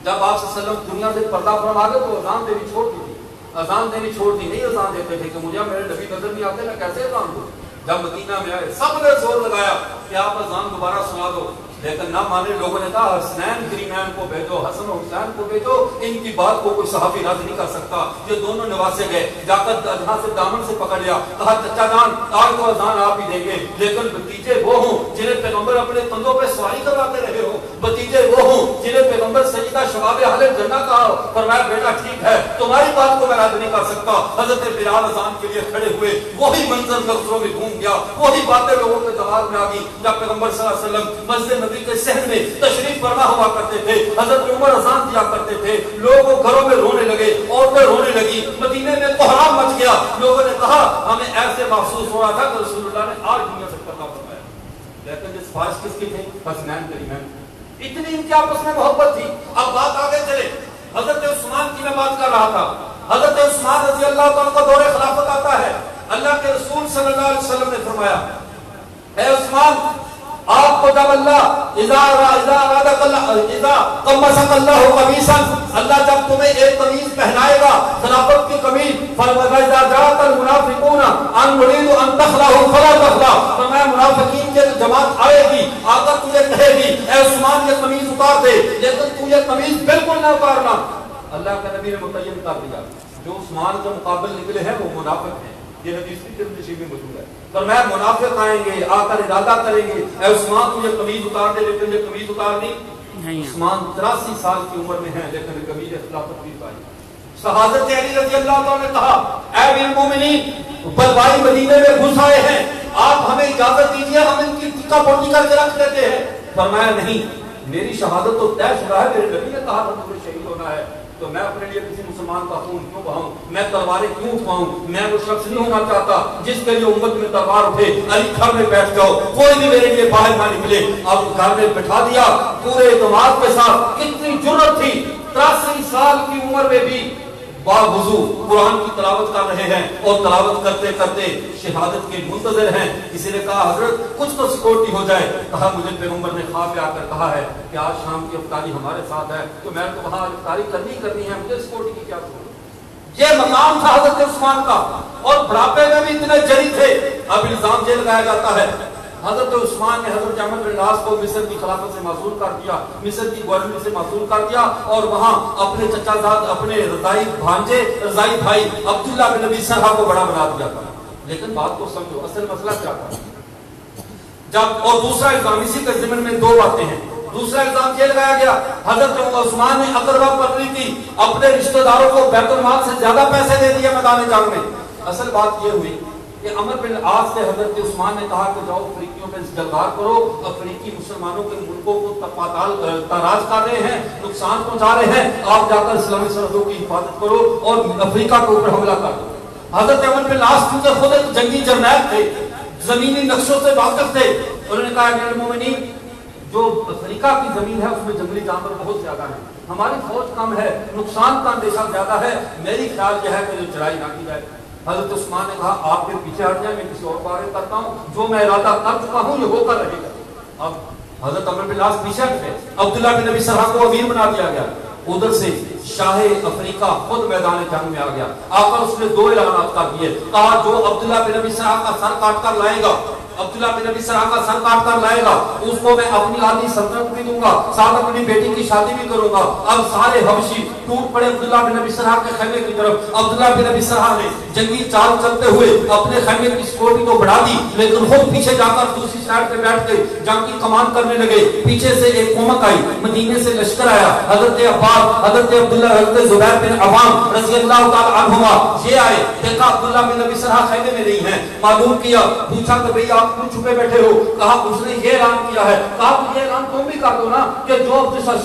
جب آپ صلی اللہ علیہ وسلم دنیا سے پردہ فرما گئے تو اذان دینی چھوڑ دی تھی, اذان دینی چھوڑ دی, نہیں اذان دیتے تھے کہ مجھے میرے نبی نظر نہیں آتے, میں کیسے اذان دوں. جب مدینہ میں آئے سب نے زور لگایا کہ آپ اذان دوبارہ سنا دو, لیکن نہ مانے لوگوں نے کہا حسنین کریمین کو بھیجو, حسن و حسین کو بھیجو, ان کی بات کو کوئی صحابی رد نہیں کر سکتا. یہ دونوں نواسے گئے, جا کر جہاں سے دامن سے پکڑ لیا, کہا چچا جان آج تو اذان آپ ہی دیں گے, لیکن بھتیجے وہ ہوں جنہیں پیغمبر اپنے کندھوں پہ سواری کرواتے رہے ہو, بھتیجے وہ ہوں جنہیں پیغمبر سیدہ شباب اہل جنہ کہا. فرمایا بیٹا ٹھیک ہے, تمہاری بات کو میں رد نہیں کر سکتا. حضرت بلال اذان کے لیے کھڑے ہوئے, وہی منظر لفظوں میں گھوم گیا, وہی باتیں لوگوں کے دماغ میں آ گئی. جب پیغمبر صلی اللہ علیہ وسلم مسجد نبی کے صحن میں تشریف فرما ہوا کرتے تھے, حضرت عمر اذان دیا کرتے تھے, لوگ گھروں میں رونے لگے, عورتیں رونے لگی, مدینے میں کوہرام مچ گیا. لوگوں نے کہا ہمیں ایسے محسوس ہو رہا تھا کہ رسول اللہ نے آج دنیا سے پردہ فرمایا. لیکن یہ سفارش کس کی تھی؟ حسنین کریمین. اتنی ان کی آپس میں محبت تھی. اب بات آگے چلے, حضرت عثمان کی میں بات کر رہا تھا. حضرت عثمان رضی اللہ تعالیٰ کا دور خلافت آتا ہے. اللہ کے رسول صلی اللہ علیہ وسلم نے فرمایا, اے عثمان آپ کو جب اللہ اللہ جب تمہیں ایک قمیض پہنائے گا, خلافت کی قمیض, فرمایا منافقین کی جماعت آئے گی, آ کر تجھے کہے گی اے عثمان یہ قمیض اتار دے, لیکن تو یہ قمیض بالکل نہ اتارنا. اللہ کے نبی نے متعین کر دیا جو عثمان کے مقابل نکلے ہیں وہ منافق ہیں. یہ حدیث کی ترمذی میں موجود ہے. فرمایا منافق آئیں گے, آ کر ارادہ کریں گے اے عثمان تو یہ قمیض اتار دے, لیکن یہ قمیض اتار دی. عثمان 83 سال کی عمر میں ہیں, لیکن قمیض خلافت نہیں پائی. حضرت علی رضی اللہ عنہ نے کہا اے امیر المومنین بلوائی مدینے میں گھس آئے ہیں, آپ ہمیں اجازت دیجیے, ہم ان کی ٹکا پوٹی کر کے رکھ دیتے ہیں. فرمایا نہیں, میری شہادت تو طے شدہ ہے, میرے نبی نے کہا تھا تمہیں شہید ہونا ہے, تو میں اپنے لیے کسی مسلمان کا خون کیوں بہاؤں, میں تلواریں کیوں اٹھواؤں. میں وہ شخص نہیں ہونا چاہتا جس کے لیے امت میں تلوار اٹھے. علی گھر میں بیٹھ جاؤ, کوئی بھی میرے لیے باہر نہ نکلے. اب گھر میں بٹھا دیا پورے اعتماد کے ساتھ. کتنی جرأت تھی, 83 سال کی عمر میں بھی باوضو قرآن کی تلاوت کر رہے ہیں, اور تلاوت کرتے کرتے شہادت کے منتظر ہیں. کسی نے کہا حضرت کچھ تو سیکورٹی ہو جائے. کہا مجھے پیغمبر نے خواب میں آ کر کہا ہے کہ آج شام کی افطاری ہمارے ساتھ ہے, تو میں تو وہاں افطاری کرنی ہے, مجھے سیکورٹی کی کیا ضرورت. یہ مقام تھا حضرت عثمان کا, اور بڑھاپے میں بھی اتنے جری تھے. اب الزام یہ لگایا جاتا ہے حضرت عثمان نے حضرت عمرو بن العاص کو مصر کی خلافت سے معزول کر دیا، مصر کی گورنمنٹ سے معزول کر دیا، اور وہاں اپنے چچا زاد اپنے رضائی بھانجے رضائی بھائی عبداللہ بن ابی سرحہ کو بڑا بنا دیا تھا۔ لیکن بات کو سمجھو، اصل مسئلہ کیا تھا؟ جب اور دوسرا الزام اسی کے ضمن میں دو باتیں ہیں۔ دوسرا الزام یہ لگایا گیا حضرت عثمان نے اقربا پتری کی اپنے رشتہ داروں کو بیت المال سے زیادہ پیسے دے دیے میدان جنگ میں۔ اصل بات یہ ہوئی کہ عمر بن العاص سے حضرت عثمان نے کہا کہ جاؤ افریقیوں پہ جلدار کرو، افریقی مسلمانوں کے ملکوں کو تاراج کر رہے ہیں، نقصان پہنچا رہے ہیں، آپ جا کر اسلامی سرحدوں کی حفاظت کرو اور افریقہ کے اوپر حملہ کر دو۔ حضرت عمر بن العاص کیونکہ خود ایک جنگی جرنیل تھے، زمینی نقشوں سے واقف تھے، انہوں نے کہا امیر المومنین جو افریقہ کی زمین ہے اس میں جنگلی جانور بہت زیادہ ہیں، ہماری فوج کم ہے، نقصان کا اندیشہ زیادہ ہے، میری خیال یہ ہے کہ جو چڑھائی نہ کی جائے۔ حضرت عثمان نے کہا آپ کے پیچھے ہٹ جائیں، میں کسی اور بارے کرتا ہوں، جو میں ارادہ کر چکا ہوں یہ ہو کر رہے گا۔ اب حضرت عمرو بن العاص پیچھے ہٹے، عبداللہ بن ابی سرحہ کو امیر بنا دیا گیا۔ ادھر سے شاہ افریقہ خود میدان جنگ میں آ گیا، آ کر اس نے دو اعلانات کر دیے، کہا جو عبداللہ بن ابی سرحہ کا سر کاٹ کر لائے گا، عبداللہ بن ابی سرحہ کا سر کاٹ کر لائے گا، اس کو میں اپنی آدھی سلطنت بھی دوں گا، ساتھ اپنی بیٹی کی شادی بھی کروں گا۔ اب سارے حبشی ٹوٹ پڑے عبداللہ بن ابی سرحہ کے خیمے کی طرف۔ عبداللہ بن ابی سرحہ نے جنگی چال چلتے ہوئے اپنے خیمے کی سیکورٹی تو بڑھا دی، لیکن خود پیچھے جا کر دوسری سائڈ پہ بیٹھ کے جنگ کی کمان کرنے لگے۔ پیچھے سے ایک قومت آئی، مدینے سے لشکر آیا، حضرت عباس، حضرت عبداللہ، حضرت زبیر بن عوام رضی اللہ تعالی عنہما یہ آئے، دیکھا عبداللہ بن ابی سرحہ خیمے میں نہیں ہیں، معلوم کیا، پوچھا کہ بھئی آپ کیوں چھپے بیٹھے ہو؟ کہا اس نے یہ اعلان کیا ہے۔ کہا یہ اعلان تم بھی کر دو نا کہ جو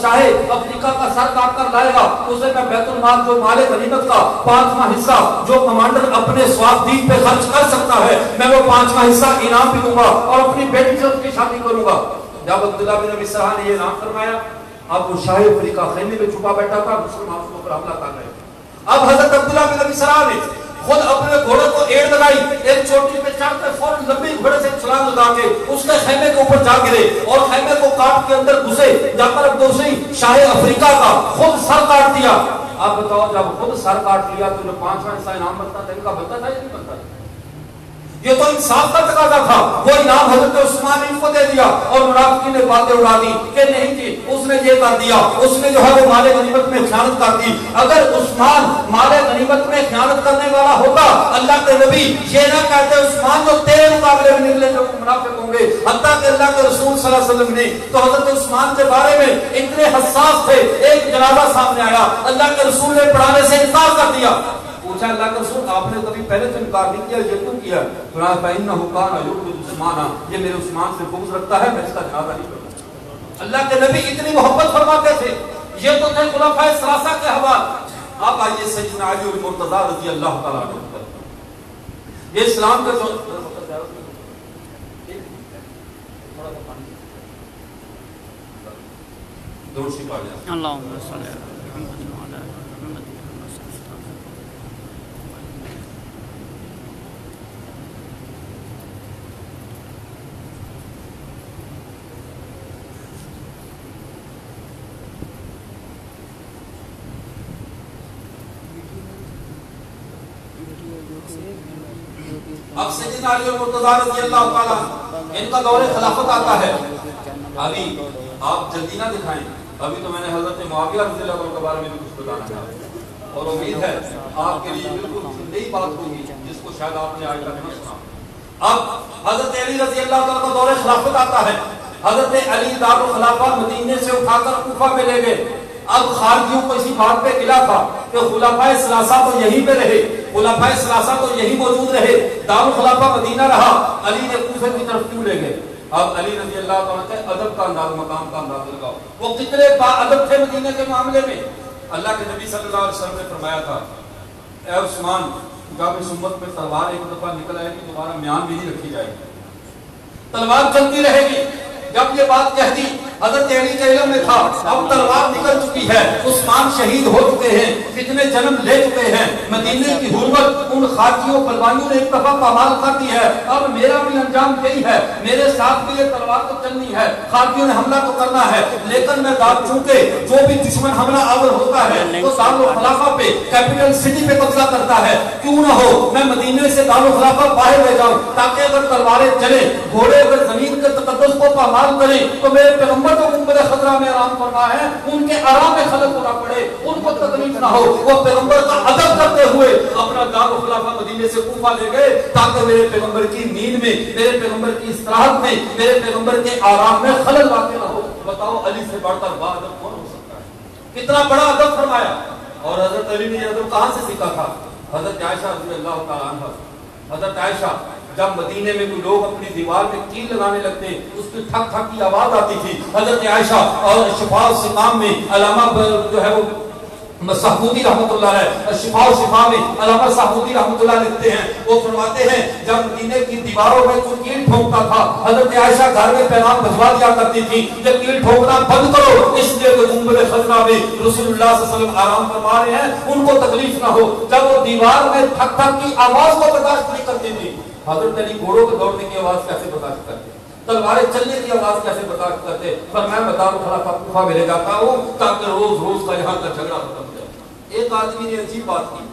شاہ افریقہ کا سر کاٹ کر لائے گا اسے میں بیت المال جو مال غنیمت کا 5واں حصہ جو کمانڈر اپنے سواد دین پہ خرچ کر سکتا ہے میں وہ 5واں حصہ انعام بھی دوں گا اور اپنی بیٹی سے اس کی شادی کروں گا۔ جب عبداللہ بن ابی سرحہ نے یہ اعلان فرمایا، اب وہ شاہ افریقہ خیمے میں چھپا بیٹھا تھا، مسلمانوں پر حملہ کر رہے۔ اب حضرت عبداللہ بن ابی سرحہ نے خود اپنے گھوڑے کو ایڑ لگائی، ایک چوٹی پہ چڑھ کے فوراً لمبی گھوڑے سے چھلانگ لگا کے اس کے خیمے کے اوپر جا گرے اور خیمے کو کاٹ کے اندر گھسے، جا کر اب دوسری شاہ افریقہ کا خود سر کاٹ دیا۔ آپ بتاؤ جب خود سر کاٹ لیا تو انہیں 5واں حصہ انعام بنتا تھا، ان کا بنتا تھا یا نہیں بنتا تھا؟ یہ تو انصاف کا تقاضا تھا، وہ انعام حضرت عثمان نے ان کو دے دیا اور منافقین نے باتیں اڑا دی کہ نہیں جی اس نے یہ کر دیا، اس نے جو ہے وہ مال غنیمت میں خیانت کر دی۔ اگر عثمان مال غنیمت میں خیانت کرنے والا ہوتا اللہ کے نبی یہ نہ کہتے عثمان جو تیرے مقابلے میں نکلے جو منافق ہوں گے، حتیٰ کہ اللہ کے رسول صلی اللہ علیہ وسلم نے تو حضرت عثمان کے بارے میں اتنے حساس تھے، ایک جنازہ سامنے آیا، اللہ کے رسول نے پڑھانے سے انکار کر دیا۔ پوچھا اللہ کے رسول آپ نے کبھی پہلے تو انکار نہیں کیا، یہ کیوں کیا؟ فرمایا فَإِنَّهُ كَانَ يُبْغِضُ عُثْمَانَ، یہ میرے عثمان سے بغض رکھتا ہے، میں اس کا جنازہ نہیں کروں۔ اللہ کے نبی اتنی محبت فرماتے تھے، یہ تو تھے خلفائے ثلاثہ کے حوالے۔ اب آئیے سیدنا علی المرتضیٰ رضی اللہ تعالیٰ عنہ، یہ اسلام کا جو درشی پا جائے اللہم صلی اللہ اب سیدنا علی المرتضیٰ رضی اللہ تعالیٰ ان کا دور خلافت آتا ہے۔ ابھی آپ جلدی نہ دکھائیں، ابھی تو میں نے حضرت معاویہ رضی اللہ عنہ کے بارے میں بھی کچھ بتانا ہے اور امید ہے آپ کے لیے بالکل نئی بات ہوگی جس کو شاید آپ نے آج تک نہ سنا۔ اب حضرت علی رضی اللہ تعالیٰ کا دور خلافت آتا ہے، حضرت علی دار الخلافہ مدینے سے اٹھا کر کوفہ میں لے گئے۔ اب خارجیوں کو اسی بات پہ گلا تھا کہ خلفائے ثلاثہ تو یہیں پہ رہے، خلفائے ثلاثہ تو یہی موجود رہے، دارالخلافہ مدینہ رہا، علی نے کوفے کی طرف کیوں لے گئے؟ اب علی رضی اللہ تعالیٰ کے ادب کا انداز، مقام کا انداز لگاؤ، وہ کتنے با ادب تھے مدینہ کے معاملے میں۔ اللہ کے نبی صلی اللہ علیہ وسلم نے فرمایا تھا اے عثمان جب اس امت میں تلوار ایک دفعہ نکل آئے گی دوبارہ میان بھی نہیں رکھی جائے گی، تلوار چلتی رہے گی۔ جب یہ بات کہہ دی حضرت علی کے علم میں تھا، اب تلوار نکل چکی ہے، عثمان شہید ہو چکے ہیں، کتنے جنم لے چکے ہیں، مدینے کی حرمت ان خارجیوں بلوائیوں نے ایک دفعہ پامال کر دی ہے، اب میرا بھی انجام یہی ہے، میرے ساتھ بھی یہ تلوار تو چلنی ہے، خارجیوں نے حملہ تو کرنا ہے، لیکن میں چونکہ جو بھی دشمن حملہ آور ہوتا ہے تو دارالخلافہ پہ، کیپٹل سٹی پہ قبضہ کرتا ہے، کیوں نہ ہو میں مدینے سے دارالخلافہ باہر لے جاؤں تاکہ اگر تلواریں چلیں، گھوڑے اگر زمین کے تقدس کو پامال کریں تو میرے پیغمبر کو گنبد خضرا میں آرام فرما ہے، ان کے آرام میں خلل نہ پڑے، ان کو تکلیف نہ ہو۔ وہ پیغمبر کا ادب کرتے ہوئے اپنا دارالخلافہ مدینے سے کوفہ لے گئے تاکہ میرے پیغمبر کی نیند میں، میرے پیغمبر کی استراحت میں، میرے پیغمبر کے آرام میں خلل واقع نہ ہو۔ بتاؤ علی سے بڑھ کر با ادب کون ہو سکتا ہے؟ کتنا بڑا ادب فرمایا۔ اور حضرت علی نے یہ ادب کہاں سے سیکھا تھا؟ حضرت عائشہ رضی اللہ تعالیٰ عنہ، حضرت عائشہ جب مدینے میں کوئی لوگ اپنی دیوار میں کیل لگانے لگتے اس کی ٹھک ٹھک کی آواز آتی تھی، حضرت عائشہ اور شفاء السقام میں علامہ جو ہے وہ صحبودی رحمت اللہ ہے، شفاء الشفاء میں علامہ صحبودی رحمت اللہ لکھتے ہیں، وہ فرماتے ہیں جب مدینے کی دیواروں میں کوئی کیل ٹھوکتا تھا حضرت عائشہ گھر میں پیغام بھجوا دیا کرتی تھی کہ کیل ٹھوکنا بند کرو، اس لیے کہ گنبد خضرا میں رسول اللہ صلی اللہ علیہ وسلم آرام فرما رہے ہیں، ان کو تکلیف نہ ہو۔ جب وہ دیوار میں ٹھک ٹھک کی آواز کو برداشت نہیں کرتی تھی، حضرت علی گھوڑوں کے دوڑنے کی آواز کیسے برداشت کرتے، تلواریں چلنے کی آواز کیسے برداشت کرتے؟ فرمایا میں دارالخلافہ کوفہ میں لے جاتا ہوں تاکہ روز روز کا یہاں کا جھگڑا ختم ہو جائے۔ ایک آدمی نے عجیب بات کی،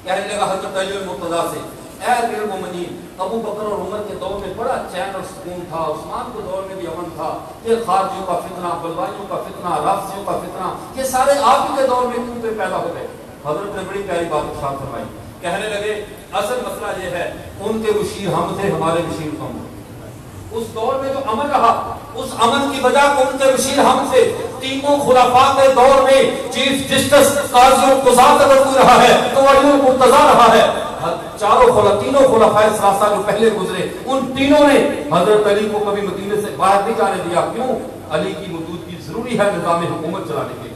کہنے لگا حضرت علی المرتضیٰ سے، اے امیر المومنین، ابو بکر اور عمر کے دور میں بڑا چین اور سکون تھا، عثمان کے دور میں بھی امن تھا، یہ خارجیوں کا فتنہ، بلوائیوں کا فتنہ، رافضیوں کا فتنہ، یہ سارے آپ ہی کے دور میں کیوں پہ پیدا ہو گئے؟ حضرت نے بڑی پیاری بات ارشاد فرمائی، کہنے لگے اصل مسئلہ یہ ہے ان کے مشیر ہم تھے، ہمارے مشیر کم تھے۔ اس دور میں جو امن رہا اس امن کی وجہ کو ان کے مشیر ہم تھے۔ تینوں خلفاء کے دور میں چیف جسٹس قاضی اور قضات اگر کوئی رہا ہے تو علی المرتضیٰ رہا ہے۔ تینوں خلفائے ثلاثہ جو پہلے گزرے ان تینوں نے حضرت علی کو کبھی مدینے سے باہر نہیں جانے دیا۔ کیوں؟ علی کی موجودگی ضروری ہے نظام حکومت چلانے کے لیے،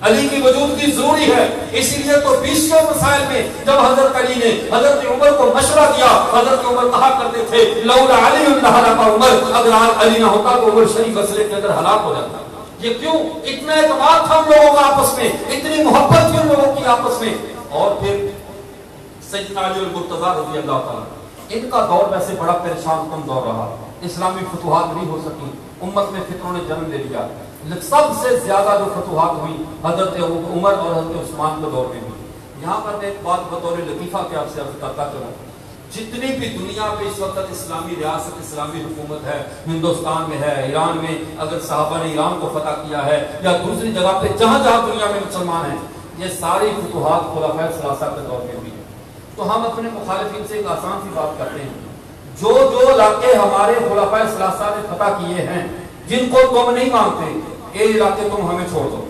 علی کی موجودگی ضروری ہے۔ اسی لیے تو 20 مسائل میں جب حضرت علی نے حضرت عمر کو مشورہ دیا، حضرت عمر کہا کرتے تھے لولا علی لہلک عمر، اگر علی نہ ہوتا تو عمر شریف مسئلے کے اندر ہلاک ہو جاتا۔ یہ کیوں؟ اتنا اعتماد تھا ان لوگوں کا آپس میں، اتنی محبت تھی ان لوگوں کی آپس میں۔ اور پھر سیدنا علی المرتضیٰ رضی اللہ تعالیٰ، ان کا دور ویسے بڑا پریشان کن دور رہا، اسلامی فتوحات نہیں ہو سکی، امت میں فتنوں نے جنم لے لیا۔ سب سے زیادہ جو فتوحات ہوئی حضرت عمر اور حضرت عثمان کے دور میں ہوئی۔ یہاں پر میں ایک بات بطور لطیفہ کے آپ سے عرض کرتا چلوں، جتنی بھی دنیا پہ اس وقت اسلامی ریاست، اسلامی حکومت ہے، ہندوستان میں ہے، ایران میں اگر صحابہ نے ایران کو فتح کیا ہے یا دوسری جگہ پہ جہاں جہاں دنیا میں مسلمان ہیں، یہ ساری فتوحات خلفائے ثلاثہ کے دور میں ہوئی ہے۔ تو ہم اپنے مخالفین سے ایک آسان سی بات کرتے ہیں، جو علاقے ہمارے خلفائے ثلاثہ نے فتح کیے ہیں جن کو تم نہیں مانتے، یہ علاقے تم ہمیں چھوڑ دو،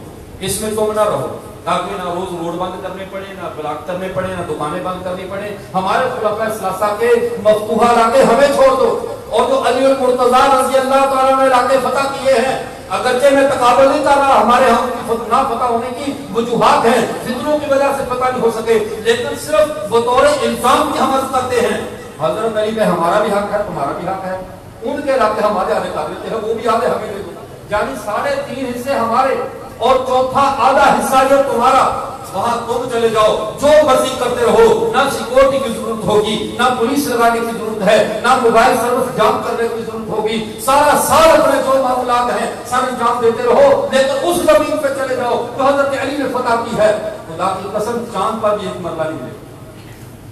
اس میں تم نہ رہو، تاکہ نہ روز روڈ بند کرنے پڑے، نہ بلاک کرنے پڑے، نہ دکانیں بند کرنی پڑے، ہمارے خلفائے ثلاثہ کے مفتوحہ علاقے ہمیں چھوڑ دو۔ اور جو علی المرتضیٰ رضی اللہ تعالیٰ نے علاقے فتح کیے ہیں، اگرچہ میں تقابل نہیں کر رہا، ہمارے ہم نہ فتح ہونے کی وجوہات ہیں، فتنوں کی وجہ سے فتح نہیں ہو سکے، لیکن صرف بطور الزام کی ہم عرض کرتے ہیں حضرت علی میں ہمارا بھی حق ہے، تمہارا بھی حق ہے، ان کے علاقے ہمارے آدھے قابل ہیں، وہ بھی آدھے ہمیں دے دو، یعنی 3.5 حصے ہمارے اور چوتھا آدھا حصہ یہ تمہارا، وہاں تم چلے جاؤ، جو مرضی کرتے رہو، نہ سیکورٹی کی ضرورت ہوگی، نہ پولیس لگانے کی ضرورت ہے، نہ موبائل سروس جام کرنے کی ضرورت ہوگی، سارا سال اپنے جو معاملات ہیں سارے انجام دیتے رہو، لیکن اس زمین پہ چلے جاؤ جو حضرت علی نے فتح کی ہے۔ خدا کی قسم چاند پر بھی ایک مرلہ نہیں ملے۔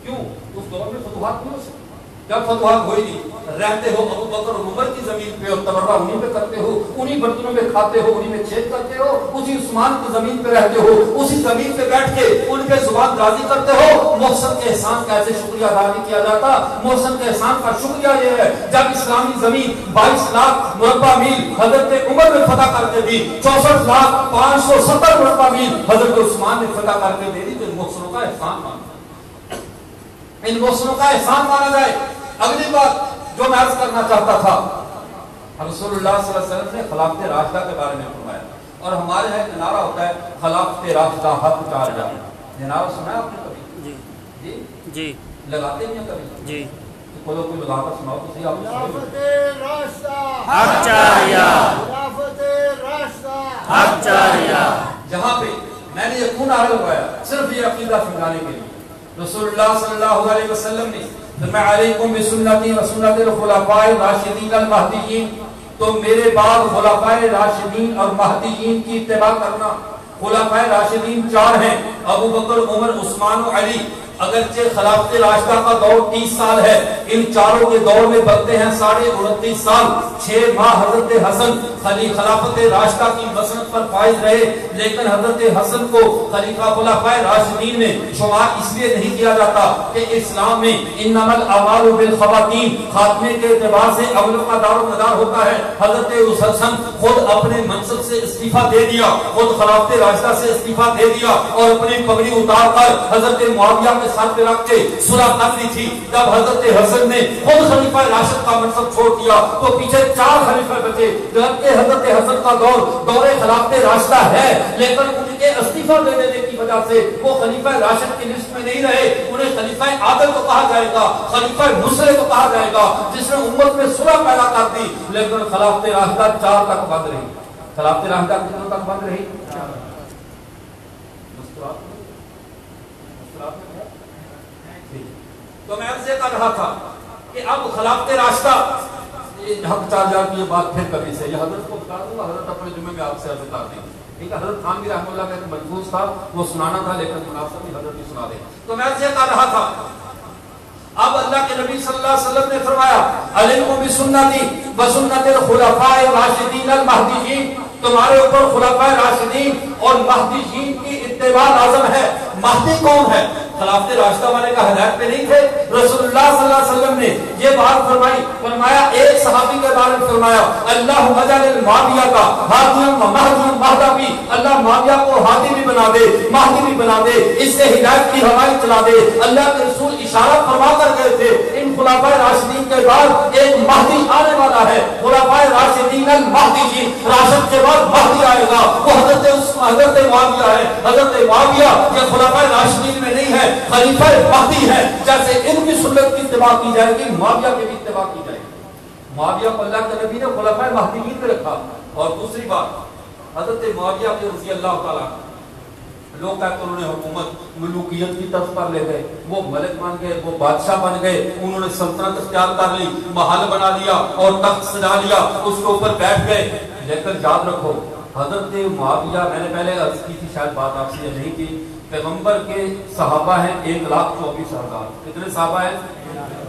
کیوں؟ اس دور میں فتوحات نہیں ہو سکتی، جب فتوحات ہوئی نہیں، رہتے ہو ابو بکر اور عمر کی زمین پہ اور تبرہ انہی پہ کرتے ہو، انہی برتنوں میں کھاتے ہو، انہی میں چھید کرتے ہو، اسی عثمان کی زمین پہ رہتے ہو، اسی زمین پہ بیٹھ کے ان کے زبان راضی کرتے ہو۔ محسن کے احسان کا ایسے شکریہ ادا نہیں کیا جاتا۔ محسن کے احسان کا شکریہ یہ ہے جب اسلامی زمین 22 لاکھ مربع میل حضرت عمر نے فتح کر کے دی، 64,570 مربع میل حضرت عثمان نے فتح کر کے دے دی، تو ان محسنوں کا احسان مانا، ان محسنوں کا احسان مانا جائے۔ اگلی بات جو میں عرض کرنا چاہتا تھا، رسول اللہ صلی اللہ علیہ وسلم نے خلافت راشدہ کے بارے میں فرمایا، اور ہمارے یہاں ایک نعرہ ہوتا ہے خلافت راشدہ حق 4 جائے، یہ نعرہ سنا ہے آپ نے کبھی؟ جی جی لگاتے ہیں کبھی؟ جی کوئی لگا کر سناؤ تو صحیح۔ آپ خلافت راشدہ حق 4 جائے، خلافت جہاں پہ میں نے یہ کیوں نعرہ لگایا؟ صرف یہ عقیدہ سمجھانے کے لیے رسول اللہ صلی اللہ علیہ وسلم نے فرمایا علیکم بسنتی و سنت الخلفاء الراشدین المہدیین، تو میرے بعد خلفاء راشدین اور مہدیین کی اتباع کرنا۔ خلفاء راشدین 4 ہیں، ابو بکر، عمر، عثمان و علی۔ اگرچہ خلافت راشدہ کا دور 30 سال ہے، ان چاروں کے دور میں بنتے ہیں 29.5 سال۔ 6 ماہ حضرت حسن خلافت راشدہ کی مسند پر فائز رہے، لیکن حضرت حسن کو خلیفہ خلفاء راشدین میں شمار اس لیے نہیں کیا جاتا کہ اسلام میں انما الاعمال بالخواتیم، خاتمے کے اعتبار سے عملوں کا دار و مدار ہوتا ہے۔ حضرت حسن خود اپنے منصب سے استعفیٰ دے دیا، خود خلافت راشدہ سے استعفیٰ دے دیا اور اپنی پگڑی اتار کر حضرت معاویہ کے ساتھ پہ رکھ کے صلح کر دی تھی۔ جب حضرت حسن نے خود خلیفہ راشد کا منصب چھوڑ دیا تو پیچھے 4 خلیفہ بچے، جبکہ حضرت حسن کا دور خلافت راشدہ ہے، لیکن ان کے استعفیٰ دے دینے کی وجہ سے وہ خلیفہ راشد کی لسٹ میں نہیں رہے۔ انہیں خلیفہ عادل کو کہا جائے گا، خلیفہ مصلح کو کہا جائے گا، جس نے امت میں صلح پیدا کر دی، لیکن خلافت راشدہ 4 تک بند رہی۔ خلافت راشدہ کتنے تک بند رہی؟ تو میں عرض کر رہا تھا کہ اب خلافت راشدہ حق 4000 کی یہ بات پھر کبھی سے یہ حضرت کو بتا دوں گا، حضرت اپنے جمعے میں آپ سے عرض کر دیں۔ ٹھیک ہے، حضرت خانوی رحمہ اللہ کا ایک ملفوظ تھا، وہ سنانا تھا، لیکن مناسب بھی حضرت بھی سنا دیں۔ تو میں عرض کر رہا تھا اب اللہ کے نبی صلی اللہ علیہ وسلم نے فرمایا علیکم بسنتی و سنت الخلفاء الراشدین المہدیین، تمہارے اوپر خلفاء راشدین اور مہدیین کی اتباع لازم ہے۔ مہدی کون ہے؟ خلافت راشدہ والے کا ہدایت پہ نہیں تھے؟ رسول اللہ صلی اللہ علیہ وسلم نے یہ بات فرمائی، فرمایا ایک صحابی کے بارے میں فرمایا اللہم اجعل معاویہ کا ہادیا و مہدیا مہدا بھی، اللہ معاویہ کو ہادی بھی بنا دے، مہدی بھی بنا دے، اس سے ہدایت کی ہوائیں چلا دے۔ اللہ کے رسول اشارہ فرما کر گئے تھے ان خلفاء راشدین کے بعد ایک مہدی آنے والا ہے، خلفاء راشدین المہدیین، راشد کے بعد مہدی آئے گا، وہ حضرت معاویہ ہے۔ حضرت معاویہ یہ خلفاء راشدین میں نہیں ہے، خلیفہ مہدی ہے۔ جیسے ان کی سنت کی اتباع کی جائے گی، معاویہ کی بھی اتباع کی جائے گی۔ معاویہ کو اللہ کے نبی نے خلفاء مہدیین میں رکھا۔ اور دوسری بات، حضرت معاویہ کے رضی اللہ تعالیٰ، لوگ کہتے ہیں انہوں نے حکومت ملوکیت کی طرف پر لے گئے، وہ ملک بن گئے، وہ بادشاہ بن گئے، انہوں نے سلطنت اختیار کر لی، محل بنا لیا اور تخت سجا لیا، اس کے اوپر بیٹھ گئے۔ لیکن یاد رکھو حضرت معاویہ، میں نے پہلے عرض کی تھی، شاید بات آپ سے نہیں کی، پیغمبر کے صحابہ ہیں 1,24,000۔ کتنے صحابہ ہیں؟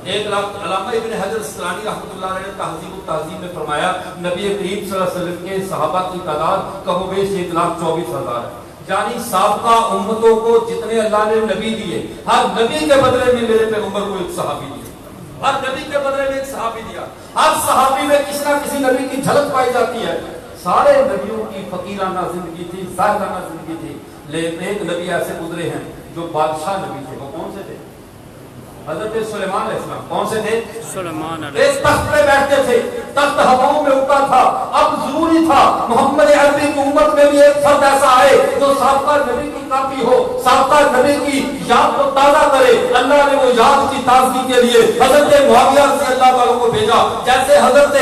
1,00,000۔ علامہ ابن حجر اسقلانی رحمۃ اللہ علیہ نے تہذیب التہذیب میں فرمایا نبی کریم صلی اللہ علیہ وسلم کے صحابہ کی تعداد کم و بیش 1,24,000 ہے۔ یعنی سابقہ امتوں کو جتنے اللہ نے نبی دیے، ہر نبی کے بدلے میں میرے پیغمبر کو ایک صحابی دیا، ہر نبی کے بدلے میں ایک صحابی دیا۔ ہر صحابی میں کسی نہ کسی نبی کی جھلک پائی جاتی ہے۔ سارے نبیوں کی فقیرانہ زندگی تھی، زاہدانہ زندگی تھی، لیکن ایک نبی ایسے گزرے ہیں جو بادشاہ نبی تھے۔ وہ کون سے تھے؟ حضرت سلیمان علیہ السلام۔ کون سے تھے؟ سلیمان علیہ السلام۔ تخت پہ بیٹھتے تھے، تخت ہواؤں میں اڑتا تھا۔ اب ضروری تھا محمد عربی کی امت میں بھی ایک فرد ایسا آئے جو سابقہ نبی کی کاپی ہو، سابقہ نبی کی یاد کو تازہ کرے۔ اللہ نے وہ یاد کی تازگی کے لیے حضرت معاویہ رضی اللہ تعالیٰ کو بھیجا۔ جیسے حضرت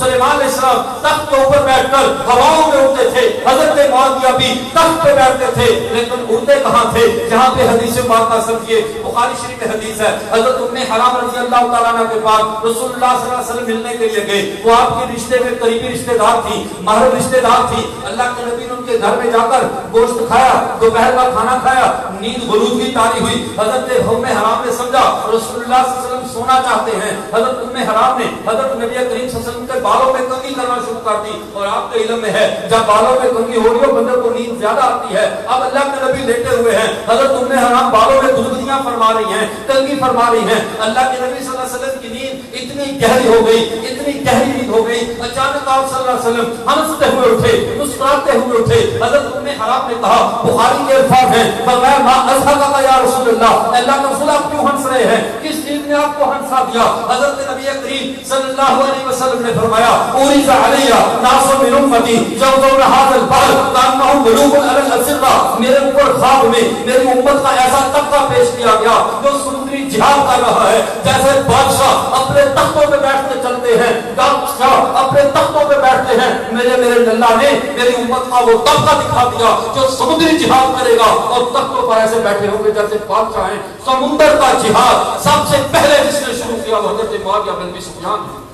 سلیمان علیہ السلام تخت کے اوپر بیٹھ کر ہواؤں میں اڑتے تھے، حضرت معاویہ بھی تخت پہ بیٹھتے تھے، لیکن اڑتے کہاں تھے؟ جہاں پہ حدیث پاک کا سمجھیے، بخاری شریف میں حدیث ہے، حضرت ام حرام رضی اللہ تعالیٰ عنہ کے پاس رسول اللہ صلی اللہ علیہ وسلم ملنے کے لیے گئے۔ وہ آپ کے رشتے میں قریبی رشتے دار تھی، محرم رشتے دار تھی۔ اللہ کے نبی نے ان کے گھر میں جا کر گوشت کھایا، دوپہر کا کھانا کھایا، نیند غروب کی تاری ہوئی۔ حضرت ام حرام نے سمجھا رسول اللہ صلی اللہ علیہ وسلم سونا چاہتے ہیں۔ حضرت ام حرام نے حضرت نبی کریم صلی اللہ علیہ وسلم کے بالوں میں کنگھی کرنا شروع کر دی، اور آپ کے علم میں ہے جب بالوں میں کنگھی ہو رہی ہو بندے کو نیند زیادہ آتی ہے۔ اب اللہ کے نبی لیٹے ہوئے ہیں، حضرت ام حرام بالوں میں دودھیاں فرما رہی ہیں، کنگھی فرما رہی ہیں۔ اللہ کے نبی صلی اللہ علیہ وسلم کی نیند اتنی گہری ہو گئی، اتنی گہری نیند ہو گئی، اچانک آپ صلی اللہ علیہ وسلم ہنستے ہوئے اٹھے، مسکراتے ہوئے اٹھے۔ حضرت ام حرام نے کہا، بخاری کے الفاظ ہیں، فرمایا ما اضحکک یا رسول اللہ، اللہ کے رسول آپ کیوں ہنس رہے ہیں؟ کس چیز نے آپ کو ہنسا دیا؟ حضرت نبی کریم صلی اللہ علیہ وسلم نے فرمایا اوریز علی ناس من امتی یغزون هذا البحر کانهم ملوک علی الاسرہ، میرے اوپر خواب میں میری امت کا ایسا طبقہ پیش کیا گیا جو سمندری جہاد کر رہا ہے، جیسے بادشاہ اپنے تختوں پہ بیٹھ کے چلتے ہیں، بادشاہ اپنے تختوں پہ بیٹھ فرماتے ہیں میرے اللہ نے میری امت کا وہ طبقہ دکھا دیا جو سمندری جہاد کرے گا اور تختوں پر ایسے بیٹھے ہوں گے جیسے بادشاہ ہیں. سمندر کا جہاد سب سے پہلے جس نے شروع کیا وہ حضرت معاویہ بن ابی سفیان نے.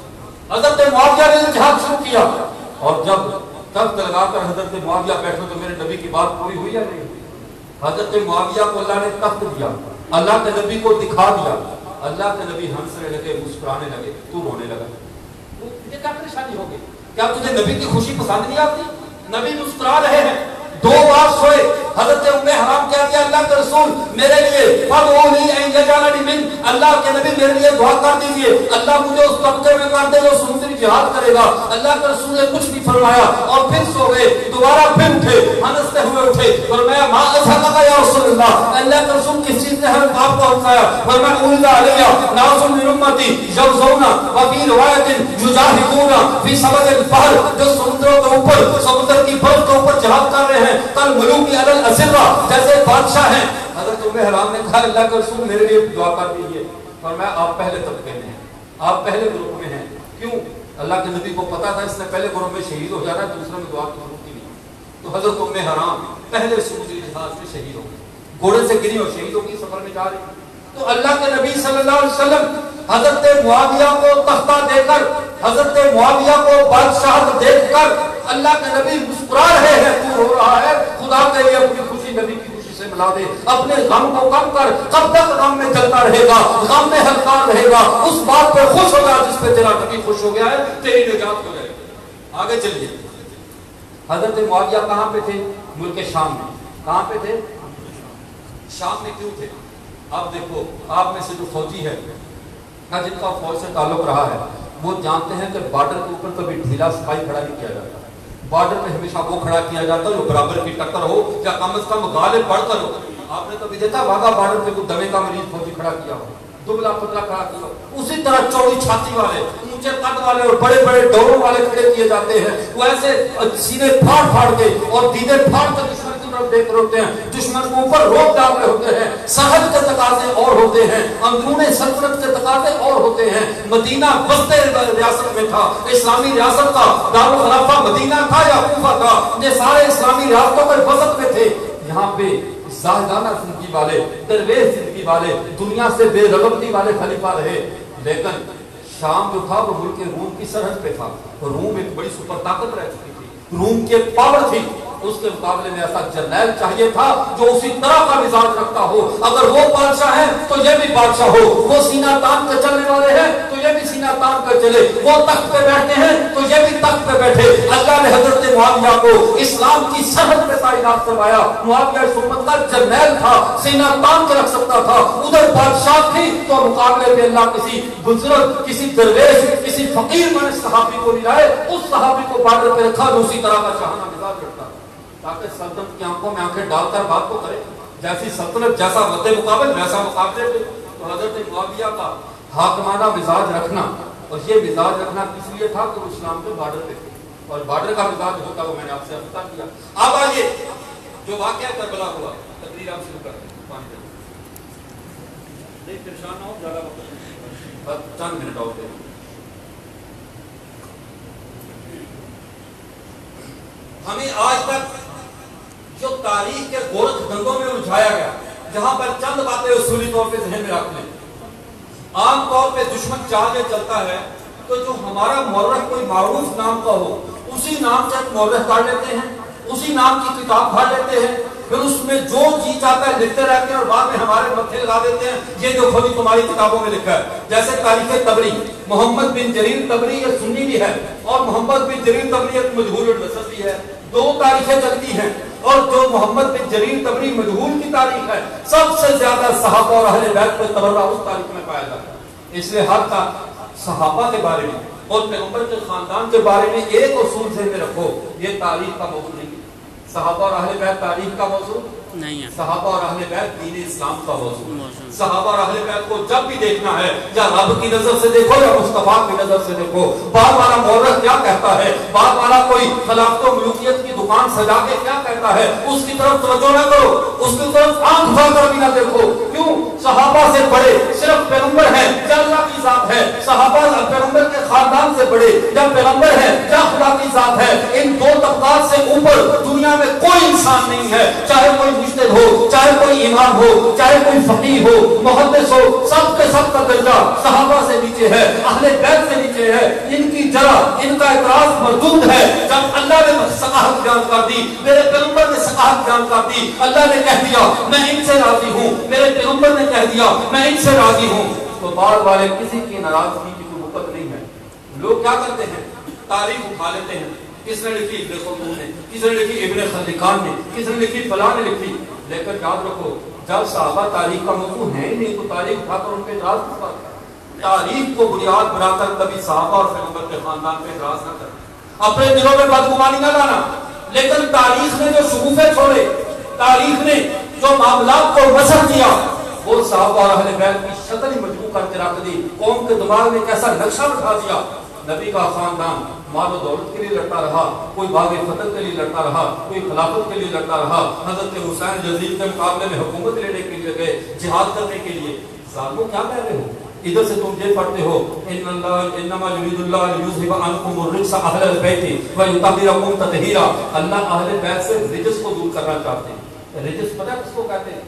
حضرت معاویہ نے جہاد شروع کیا اور جب تخت لگا کر حضرت معاویہ بیٹھے تو میرے نبی کی بات پوری ہوئی ہے نہیں. حضرت معاویہ کو اللہ نے تخت دیا, اللہ کے نبی کو دکھا دیا, اللہ کے نبی ہنسنے لگے, مسکرانے لگے, تو رونے لگا. یہ کیا پریشانی ہوگی؟ کیا تجھے نبی کی خوشی پسند نہیں آتی؟ نبی مسکرا رہے ہیں. 2 بار سوئے, حضرت ام حرام کیا کیا اللہ کے رسول میرے لیے فدعونی ان یجعلنی من, اللہ کے نبی میرے لیے دعا کر دیجئے اللہ مجھے اس طبقے میں کر دے جو سمندری جہاد کرے گا. اللہ کے رسول نے کچھ نہیں فرمایا اور پھر سو گئے. دوبارہ پھر اٹھے, ہنستے ہوئے اٹھے, فرمایا ما اضحکک یا رسول اللہ, اللہ کے رسول کس چیز نے ہم آپ کو ہنسایا؟ فرمایا اولد علیہ ناس من امتی یغزون وفی روایت یجاہدون فی سبل البحر, جو سمندروں کے اوپر, سمندر کی برف کے اوپر جہاد کر رہے ہیں کل ملوکی علی الاسرہ, جیسے بادشاہ ہیں. حضرت ام حرام نے کہا اللہ کے رسول میرے لیے دعا کر دیجیے. فرمایا آپ پہلے طبقے میں ہیں, آپ پہلے گروپ میں ہیں. کیوں؟ اللہ کے نبی کو پتا تھا اس نے پہلے گروپ میں شہید ہو جانا, دوسرے میں دعا کی ضرورت ہی نہیں. تو حضرت ام حرام پہلے سمندری جہاد میں شہید ہو گئی, گھوڑے سے گری اور شہید ہو گئی, سفر میں جا رہی. تو اللہ کے نبی صلی اللہ علیہ وسلم حضرت معاویہ کو تختہ دے کر, حضرت معاویہ کو بادشاہت دیکھ کر اللہ کے نبی مسکرا رہے ہیں. تو رو رہا ہے, خدا کے لیے اپنی خوشی نبی کی خوشی سے ملا دے. اپنے غم کو کم کر, کب تک غم میں جلتا رہے گا, غم میں ہلکار رہے گا. اس بات پہ خوش ہو جا جس پہ تیرا نبی خوش ہو گیا ہے, تیری نجات ہو جائے گی. آگے چلیے. حضرت معاویہ کہاں پہ تھے؟ ملک شام میں. کہاں پہ تھے؟ شام میں. کیوں تھے؟ اب دیکھو, آپ میں سے جو فوجی ہے جن کا فوج سے تعلق رہا ہے وہ جانتے ہیں کہ بارڈر کے اوپر کبھی ڈھیلا سپاہی کھڑا نہیں کیا جاتا. بارڈر پہ ہمیشہ وہ کھڑا کیا جاتا ہے جو برابر کی ٹکر ہو یا کم از کم غالب بڑھ کر ہو. آپ نے کبھی دیکھا واگا بارڈر پہ کوئی دمے کا مریض فوجی کھڑا کیا ہو, دبلا پتلا کھڑا کیا ہو؟ اسی طرح چوڑی چھاتی والے, اونچے قد والے اور بڑے بڑے ڈوروں والے کھڑے کیے جاتے ہیں. وہ ایسے سینے پھاڑ پھاڑ کے اور دیدے پھاڑ کر دشمن کی طرف دیکھ رہے ہوتے ہیں, دشمن کو اوپر روک ڈال رہے ہوتے ہیں. سرحد کے تقاضے اور ہوتے ہیں, اندرون سلطنت کے تقاضے اور ہوتے ہیں. مدینہ وسط ریاست میں تھا, اسلامی ریاست کا دارالخلافہ مدینہ تھا یا کوفہ تھا, یہ سارے اسلامی ریاستوں کے وسط میں تھے. یہاں پہ زاہدانہ زندگی والے, درویش زندگی والے, دنیا سے بے رغبتی والے خلیفہ رہے. لیکن شام جو تھا وہ ملک روم کی سرحد پہ تھا. روم ایک بڑی سپر طاقت رہ چکی تھی, روم کی ایک پاور تھی. اس کے مقابلے میں ایسا جرنیل چاہیے تھا جو اسی طرح کا مزاج رکھتا ہو. اگر وہ بادشاہ ہے تو یہ بھی بادشاہ ہو, وہ سینہ تان کر چلنے والے ہیں تو یہ بھی سینہ تان کر چلے, وہ تخت پہ بیٹھتے ہیں تو یہ بھی تخت پہ بیٹھے. اللہ نے حضرت معاویہ کو اسلام کی سرحد پہ تعینات کروایا. معاویہ اس امت کا جرنیل تھا, سینہ تان کے رکھ سکتا تھا. ادھر بادشاہ تھی تو مقابلے میں اللہ کسی بزرگ, کسی درویش, کسی فقیر میں صحابی کو نہیں لائے, اس صحابی کو بارڈر پہ رکھا جو اسی طرح کا شاہانہ مزاج رکھتا تاکہ سلطنت کی آنکھوں میں آنکھیں ڈال کر بات کو کرے. جیسی سلطنت جیسا مد مقابل ویسا مقابلے پہ. تو حضرت معاویہ کا حاکمانہ مزاج رکھنا, اور یہ مزاج رکھنا کس لیے تھا کہ وہ اسلام کے بارڈر پہ تھے, اور بارڈر کا مزاج ہوتا وہ میں نے آپ سے عرض کیا. اب آئیے جو واقعہ کربلا ہوا, تقریر آپ شروع کرتے ہیں. پانی نہیں پریشان نہ ہو, زیادہ وقت چند منٹ اور دے. ہمیں آج تک جو تاریخ کے گورکھ دنگوں میں الجھایا گیا, جہاں پر چند باتیں اصولی طور پہ ذہن میں رکھ لیں. عام طور پہ دشمن چال یہ چلتا ہے تو جو ہمارا مورخ کوئی معروف نام کا ہو اسی نام سے مورخ کر لیتے ہیں, اسی نام کی کتاب پڑھ لیتے ہیں, پھر اس میں جو جی چاہتا ہے لکھتے رہتے ہیں اور بعد میں ہمارے متھے لگا دیتے ہیں یہ دیکھو جی تمہاری کتابوں میں لکھا ہے. جیسے تاریخ تبری, محمد بن جریر تبری یہ سنی بھی ہے اور محمد بن جریر تبری ایک مجہول النسب بھی ہے. 2 تاریخیں چلتی ہیں اور جو محمد بن جریر تبری مجہول کی تاریخ ہے, سب سے زیادہ صحابہ اور اہل بیت پر تبرہ اس تاریخ میں پایا جاتا ہے. اس لیے ہر صحابہ کے بارے میں اور پیغمبر کے خاندان کے بارے میں ایک اصول ذہن میں رکھو, یہ تاریخ کا موضوع نہیں. صحابہ اور اہل بیت تاریخ کا موضوع نہیں ہے, صحابہ اور اہل بیت دین اسلام کا موضوع. صحابہ اور اہل بیت کو جب بھی دیکھنا ہے یا رب کی نظر سے دیکھو یا مصطفیٰ کی نظر سے دیکھو. بعد والا مورخ کیا کہتا ہے, بعد والا کوئی خلافت و ملوکیت کی دکان سجا کے کیا کہتا ہے, اس کی طرف توجہ نہ کرو, اس کی طرف آنکھ اٹھا کر بھی نہ دیکھو. کیوں؟ صحابہ سے بڑے صرف پیغمبر ہیں یا اللہ کی ذات ہے, صحابہ پیغمبر کے خاندان سے بڑے یا پیغمبر ہیں یا خدا کی ذات ہے. ان دو طبقات سے اوپر دنیا میں کوئی انسان نہیں ہے. چاہے کوئی مجتہد ہو, چاہے کوئی امام ہو, چاہے کوئی فقیہ ہو, محدث ہو, سب کے سب کا درجہ صحابہ سے نیچے ہے, اہل بیت سے نیچے ہے. ان کی جرح, ان کا اعتراض مردود ہے. جب اللہ نے ثقافت بیان کر دی, میرے پیغمبر نے ثقافت بیان کر دی, اللہ نے کہہ دیا میں ان سے راضی ہوں, میرے پیغمبر نے کہہ دیا میں ان سے راضی ہوں, تو بعد والے کسی کی ناراضگی کی کوئی وقت نہیں ہے. لوگ کیا کرتے ہیں, تاریخ اٹھا لیتے ہیں, کس نے لکھی ابن خلدون نے, کس نے لکھی ابن خلدکان نے, کس نے لکھی فلاں نے لکھی. لیکن یاد رکھو جب صحابہ تاریخ کا موضوع ہے ہی نہیں تو تاریخ اٹھا کر ان پہ اعتراض کس بات ہے. تاریخ کو بنیاد بنا کر کبھی صحابہ اور پیغمبر کے خاندان پہ اعتراض نہ کرنا, اپنے دلوں میں بدگمانی نہ لانا. لیکن تاریخ نے جو شگوفے چھوڑے, تاریخ نے جو معاملات کو وسع کیا, وہ صحابہ اور اہل بیت کی شکل ہی مجموع کر کے رکھ دی. قوم کے دماغ میں کیسا نقشہ بٹھا دیا. نبی کا خاندان مال و دولت کے لیے لڑتا رہا, کوئی باغ فتح کے لیے لڑتا رہا, کوئی خلافت کے لیے لڑتا رہا. حضرت حسین یزید کے مقابلے میں حکومت لینے کے لیے گئے, جہاد کرنے کے لیے. ظالموں کیا کہہ رہے ہو, ادھر سے تم یہ پڑھتے ہو ان اللہ انما یرید اللہ لیذھب عنکم الرجس اہل البیت ویطہرکم تطہیرا. اللہ اہل بیت سے رجس کو دور کرنا چاہتے ہیں. رجس پتہ ہے کس کو کہتے ہیں؟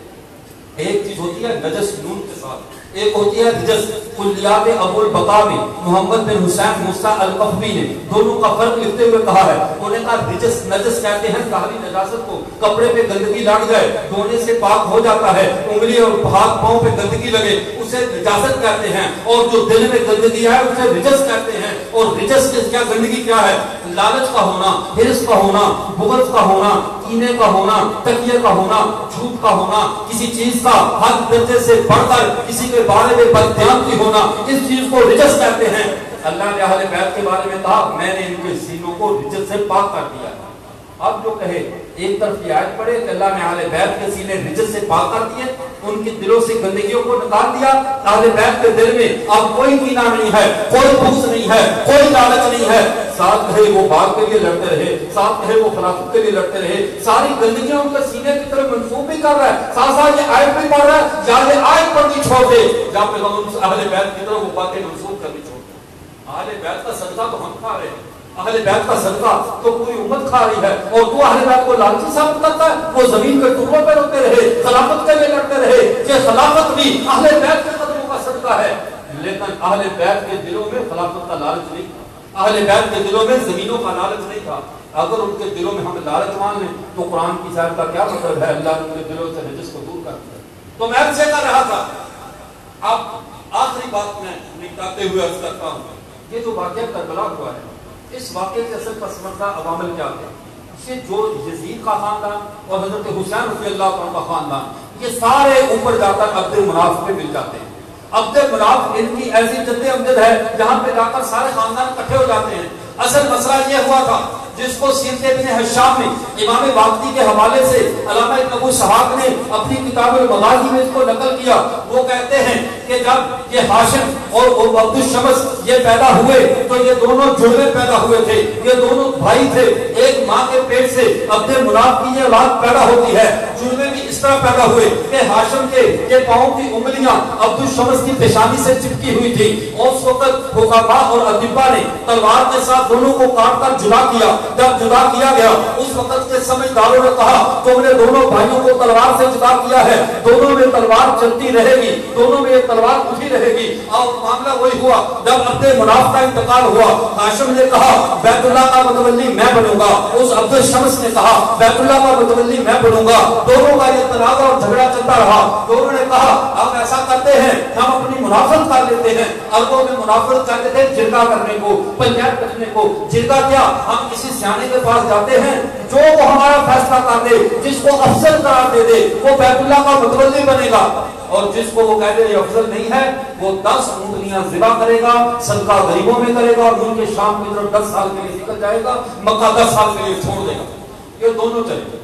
ایک چیز ہوتی ہے نجس نون کے ساتھ, ایک ہوتی ہے رجس. کلیات ابو البقاء میں محمد بن حسین موسیٰ القفوی نے دونوں کا فرق لکھتے ہوئے کہا ہے. انہوں نے کہا رجس, نجس کہتے ہیں ظاہری نجاست کو, کپڑے پہ گندگی لگ جائے دھونے سے پاک ہو جاتا ہے, انگلی اور ہاتھ پاؤں پہ گندگی لگے اسے نجاست کہتے ہیں, اور جو دل میں گندگی ہے اسے رجس کہتے ہیں. اور رجس کیا گندگی کیا ہے؟ لالچ کا ہونا, حرص کا ہونا, بغض کا ہونا, کینے کا ہونا, تکیے کا ہونا, جھوٹ کا ہونا, کسی چیز کا حد درجے سے بڑھ کر کسی کے بارے میں بددیانتی ہونا, اس چیز کو رجس کہتے ہیں. اللہ نے اہل بیت کے بارے میں کہا میں نے ان کے سینوں کو رجس سے پاک کر دیا. اب جو کہے ایک طرف یہ آیت پڑھے کہ اللہ نے اہل بیت کے سینے رجس سے پاک کر دیے, ان کے دلوں سے گندگیوں کو نکال دیا. اہل بیت کے دل میں اب کوئی کینہ نہیں ہے, کوئی بغض نہیں ہے, کوئی لالچ نہیں ہے. ساتھ کہے وہ باغ کے لیے لڑتے رہے, ساتھ کہے وہ خلافت کے لیے لڑتے رہے, ساری گندگیاں ان کے سینے کی طرف منسوب بھی کر رہا ہے, ساتھ ساتھ یہ آیت بھی پڑھ رہا ہے. یا یہ آیت پڑھنی چھوڑ دے یا پھر ہم اہل بیت کی طرف وہ باتیں منسوب کرنی چھوڑ دیں. اہل بیت کا صدقہ تو ہم کھا رہے ہیں, اہل بیت کا صدقہ تو پوری امت کھا رہی ہے, اور تو اہل بیت کو لالچی ثابت کرتا ہے. وہ زمین کے ٹکڑوں پہ روتے رہے, خلافت کے لیے لڑتے رہے. یہ خلافت بھی اہل بیت کے قدموں کا صدقہ ہے. لیکن اہل بیت کے دلوں میں خلافت کا لالچ نہیں تھا, اہل بیت کے دلوں میں زمینوں کا لالچ نہیں تھا. اگر ان کے دلوں میں ہم لالچ مان لیں تو قرآن کی صاحب کا کیا مطلب ہے؟ اللہ نے ان کے دلوں سے رجس کو دور کر دیا. تو میں سے کر رہا تھا. اب آخری بات میں نپٹاتے ہوئے عرض کرتا ہوں, یہ جو واقعہ کربلا ہوا ہے, اس واقعے کے اصل پس منظر عوامل کیا تھے؟ یہ جو یزید کا خاندان اور حضرت حسین رضی اللہ عنہ کا خاندان, یہ سارے اوپر جا کر عبد مناف پہ مل جاتے ہیں. عبد مناف ان کی ایسی جد امجد ہے جہاں پہ جا کر سارے خاندان اکٹھے ہو جاتے ہیں. اصل مسئلہ یہ ہوا تھا جس کو سیرت ابن ہشام میں امام باقری کے حوالے سے علامہ ابن ابو شہاب نے اپنی کتاب المغازی میں اس کو نقل کیا. وہ کہتے ہیں کہ جب یہ ہاشم اور عبد الشمس یہ پیدا ہوئے تو یہ دونوں جڑوے پیدا ہوئے تھے, یہ دونوں بھائی تھے. ایک ماں کے پیٹ سے عبد مناف کی یہ اولاد پیدا ہوتی ہے. جڑوے بھی اس طرح پیدا ہوئے کہ ہاشم کے یہ پاؤں کی انگلیاں عبد الشمس کی پیشانی سے چپکی ہوئی تھی. اور اس وقت حکما اور ادیبا نے تلوار کے ساتھ دونوں کو کاٹ کر جدا کیا. جب جدا کیا گیا اس وقت کے سمجھداروں نے کہا تم نے دونوں بھائیوں کو تلوار سے جدا کیا ہے, دونوں میں تلوار چلتی رہے گی, دونوں میں تلوار اٹھی رہے گی. اور معاملہ وہی ہوا جب عبد مناف کا انتقال ہوا. ہاشم نے کہا بیت اللہ کا متولی میں بنوں گا, اس عبد الشمس نے کہا بیت اللہ کا متولی میں بنوں گا. دونوں کا یہ تنازع اور جھگڑا چلتا رہا. دونوں نے کہا اب ایسا کرتے ہیں ہم اپنی منافقت کر لیتے ہیں. عربوں میں منافقت کہتے تھے جرگہ کرنے کو, پنچایت کرنے کو. جرگہ کیا, ہم کسی سیانے کے پاس جاتے ہیں جو وہ ہمارا فیصلہ کر دے, جس کو افضل قرار دے دے وہ بیت اللہ کا متولی بنے گا, اور جس کو وہ کہہ دے یہ افضل نہیں ہے وہ 10 اونٹنیاں ذبح کرے گا, صدقہ غریبوں میں کرے گا, اور ملک شام کی طرف 10 سال کے لیے نکل جائے گا, مکہ 10 سال کے لیے چھوڑ دے گا. یہ دونوں چلے.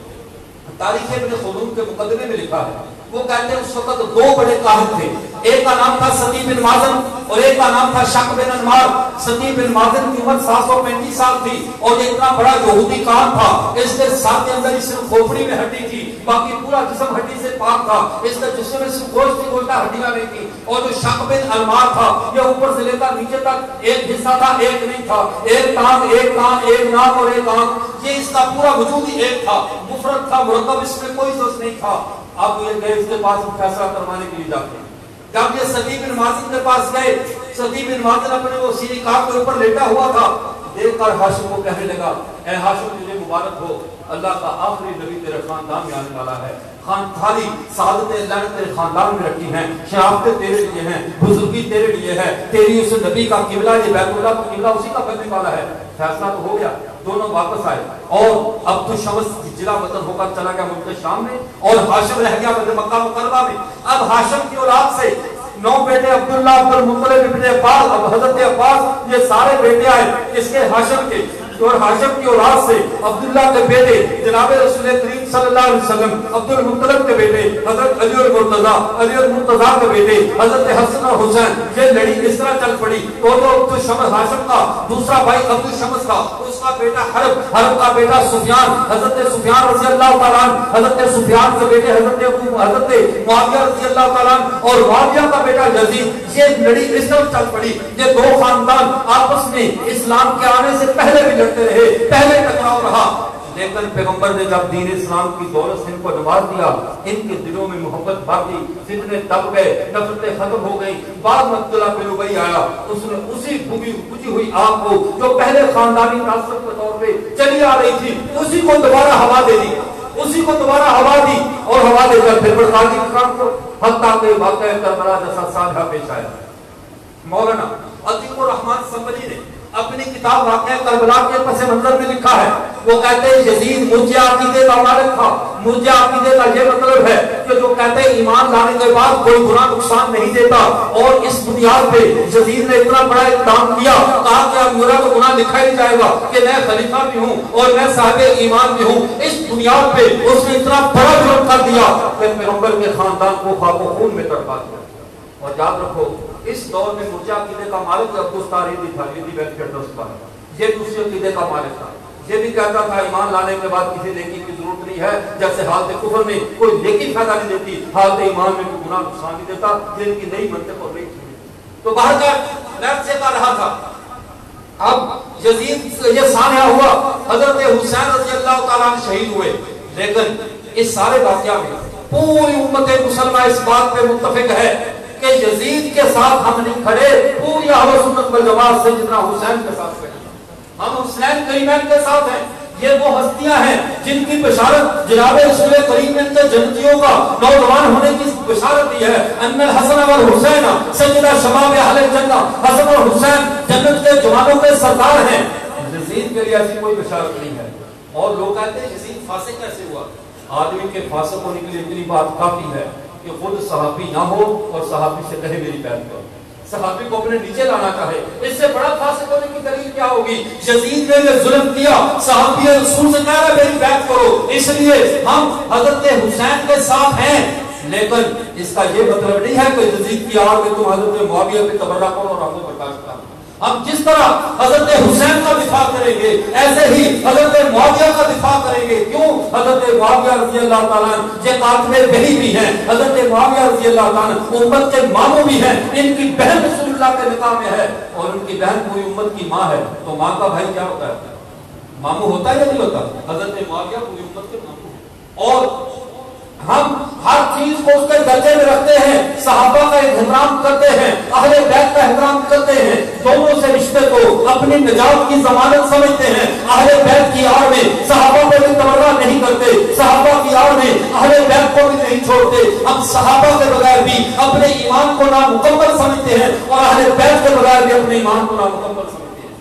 تاریخ ابن خلدون کے مقدمے میں لکھا ہے, وہ کہتے ہیں اس وقت 2 بڑے کاہن تھے. ایک کا نام تھا ستی بن مازن اور ایک کا نام تھا شک بن انمار. ستی بن مازن کی عمر 735 سال تھی اور یہ اتنا بڑا یہودی کاہن تھا. اس کے ساتھ کے اندر صرف کھوپڑی میں ہڈی تھی, باقی پورا جسم ہڈی سے پاک تھا، اس کا جسم میں صرف گوشت کی گوشت ہڈیاں نہیں تھی. اور جو شق بن المار تھا یہ اوپر سے لے کر نیچے تک ایک حصہ تھا، ایک نہیں تھا، ایک ٹانگ ایک کان ایک ناک اور ایک آنکھ، یہ اس کا پورا وجود ہی ایک تھا، مفرد تھا، مرکب، اس میں کوئی سوچ نہیں تھا. اب یہ گئے اس کے پاس فیصلہ کروانے کے لیے جاتے ہیں. جب یہ صدی بن مازن کے پاس گئے، صدی بن مازن اپنے وہ سیری کاغ کے اوپر لیٹا ہوا تھا، دیکھ کر ہاشم کو کہنے لگا اے ہاشم تجھے مبارک ہو، اللہ کا آخری نبی تیرے خاندان میں آنے والا ہے. خاندانی سعادتیں اللہ نے تیرے خاندان میں رکھی ہیں، شرافتیں تیرے لیے ہیں، بزرگی تیرے لیے ہے، تیری اس نبی کا قبلہ یہ بیت اللہ کا قبلہ اسی کا بننے والا ہے. فیصلہ تو ہو گیا، دونوں واپس آئے اور اب تو شمس جلا وطن ہو کر چلا گیا ملک شام میں اور ہاشم رہ گیا مکہ مکرمہ میں. اب ہاشم کی اولاد سے 9 بیٹے عبداللہ، عبد المطلب ابن عباس، اب حضرت عباس، یہ سارے بیٹے آئے اس کے ہاشم کے. اور ہاشم کی اولاد سے عبداللہ کے بیٹے جناب رسول کریم صلی اللہ علیہ وسلم، عبد المطلب کے بیٹے حضرت علی المرتضیٰ، علی المرتضیٰ کے بیٹے حضرت حسن اور حسین. یہ لڑی اس طرح چل پڑی. تو عبد الشمس ہاشم کا دوسرا بھائی عبد الشمس کا، اس کا بیٹا حرب، حرب کا بیٹا سفیان، حضرت سفیان رضی اللہ تعالیٰ عنہ، حضرت سفیان کے بیٹے حضرت معاویہ رضی اللہ تعالیٰ عنہ اور معاویہ کا بیٹا یزید. یہ لڑی اس طرح چل پڑی. یہ دو خاندان آپس میں اسلام کے آنے سے پہلے بھی لڑتے رہے، پہلے ٹکراؤ رہا. لیکن پیغمبر نے جب دین اسلام کی دولت سے ان کو نواز دیا، ان کے دلوں میں محبت بھاگی، فتنے دب گئے، نفرتیں ختم ہو گئیں. بعد میں عبداللہ بن ابی آیا، اس نے اسی بجھی ہوئی آگ کو جو پہلے خاندانی تعصب کے طور پہ چلی آ رہی تھی اسی کو دوبارہ ہوا دے دی، اسی کو دوبارہ ہوا دی اور ہوا دے کر پھر برطانوی حکام کو حتیٰ کہ واقعہ کربلا جیسا سانحہ پیش آیا. مولانا عطیق الرحمن سنبلی نے اپنی کتاب واقعہ کربلا کے پس منظر میں لکھا ہے، وہ کہتے ہیں یزید مرجع عقیدے کا مالک تھا. مرجع عقیدے کا یہ مطلب ہے کہ جو کہتے ہیں ایمان لانے کے بعد کوئی گناہ نقصان نہیں دیتا، اور اس بنیاد پہ یزید نے اتنا بڑا اقدام کیا، کہا کہ اب میرا تو گناہ لکھا ہی جائے گا کہ میں خلیفہ بھی ہوں اور میں صاحب ایمان بھی ہوں. اس بنیاد پہ اس نے اتنا بڑا جرم کر دیا کہ پیغمبر کے خاندان کو خاک و خون میں تڑپا دیا. اور یاد رکھو اس دور میں مرجع عقیدے کا مالک ابو الطاہر تھا، یہ بیت کے درست پر یہ دوسرے عقیدے کا مالک تھا. یہ بھی کہتا تھا ایمان لانے کے بعد کسی نیکی کی ضرورت نہیں ہے، جیسے حالت کفر میں کوئی نیکی فائدہ نہیں دیتی، حالت ایمان میں کوئی گناہ نقصان نہیں دیتا. یہ ان کی نئی منطق اور نئی تھی. تو باہر کا نیب سے کہا رہا تھا. اب یزید یہ سانحہ ہوا، حضرت حسین رضی اللہ تعالیٰ عنہ شہید ہوئے. لیکن اس سارے واقعہ میں پوری امت مسلمہ اس بات پہ متفق ہے کہ یزید کے ساتھ ہم نہیں کھڑے، پوری اہل سنت والجماعت سے جتنا حسین کے ساتھ کھڑے. ہم حسین کریمین کے ساتھ ہیں. یہ وہ ہستیاں ہیں جن کی بشارت جناب رسول کریم نے جنتیوں کا نوجوان ہونے کی بشارت دی ہے. ان الحسن والحسین سیدہ شباب اہل الجنہ، حسن اور حسین جنت کے جوانوں کے سردار ہیں. یزید کے لیے ایسی کوئی بشارت نہیں ہے. اور لوگ کہتے ہیں یزید فاسق کیسے ہوا؟ آدمی کے فاسق ہونے کے لیے اتنی بات کافی ہے کہ خود صحابی نہ ہو اور صحابی سے کہے میری بیعت کرو، صحابی کو اپنے نیچے لانا چاہے. اس سے بڑا فاسق ہونے کی دلیل کیا ہوگی؟ یزید نے یہ ظلم کیا، صحابی رسول سے کہہ رہا میری بیعت کرو، اس لیے ہم حضرت حسین کے ساتھ ہیں. لیکن اس کا یہ مطلب نہیں ہے کہ یزید کی آڑ میں تم حضرت معاویہ پہ تبرہ کرو اور ہم کو برداشت کرو. ہم جس طرح حضرت حسین کا دفاع کریں گے ایسے ہی حضرت معاویہ کا دفاع کریں گے. کیوں؟ حضرت معاویہ رضی اللہ تعالیٰ عنہ یہ قاتل وحی بھی ہیں، حضرت معاویہ رضی اللہ تعالیٰ عنہ امت کے ماموں بھی ہیں. ان کی بہن رسول اللہ کے نکاح میں ہے اور ان کی بہن پوری امت کی ماں ہے. تو ماں کا بھائی کیا ہوتا ہے؟ ماموں ہوتا ہے یا نہیں ہوتا؟ حضرت معاویہ پوری امت کے ماموں ہیں. اور ہم ہر چیز کو اس کے درجے میں رکھتے ہیں، صحابہ کا احترام کرتے ہیں، اہل بیت کا احترام کرتے ہیں، دونوں سے رشتے کو اپنی نجات کی ضمانت سمجھتے ہیں. اہل بیت کی آڑ میں صحابہ کو بھی تبرہ نہیں کرتے، صحابہ کی آڑ میں اہل بیت کو بھی نہیں چھوڑتے. ہم صحابہ کے بغیر بھی اپنے ایمان کو نامکمل سمجھتے ہیں اور اہل بیت کے بغیر بھی اپنے ایمان کو نامکمل سمجھتے ہیں.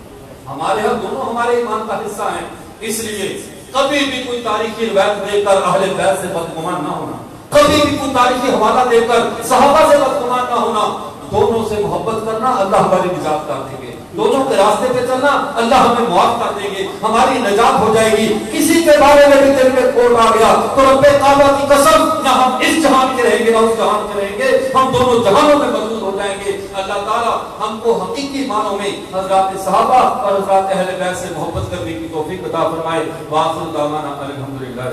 ہمارے ہاں دونوں ہمارے ایمان کا حصہ ہیں. اس لیے کبھی بھی کوئی تاریخی روایت دے کر اہل بیت سے بدگمان نہ ہونا، کبھی بھی کوئی تاریخی حوالہ دے کر صحابہ سے بدگمان نہ ہونا. دونوں سے محبت کرنا اللہ ہماری نجات کر دیں گے، دونوں کے راستے پہ چلنا اللہ ہمیں معاف کر دیں گے، ہماری نجات ہو جائے گی. کسی کے بارے میں بھی دل میں کھوٹ آ گیا تو رب کعبہ کی قسم نہ ہم اس جہان کے رہیں گے نہ اس جہان کے رہیں گے، ہم دونوں جہانوں میں محدود ہو جائیں گے. اللہ تعالیٰ ہم کو حقیقی معنوں میں حضرات صحابہ اور حضرات اہل بیت سے محبت کرنے کی توفیق عطا فرمائے. وآخر دعوانا الحمدللہ.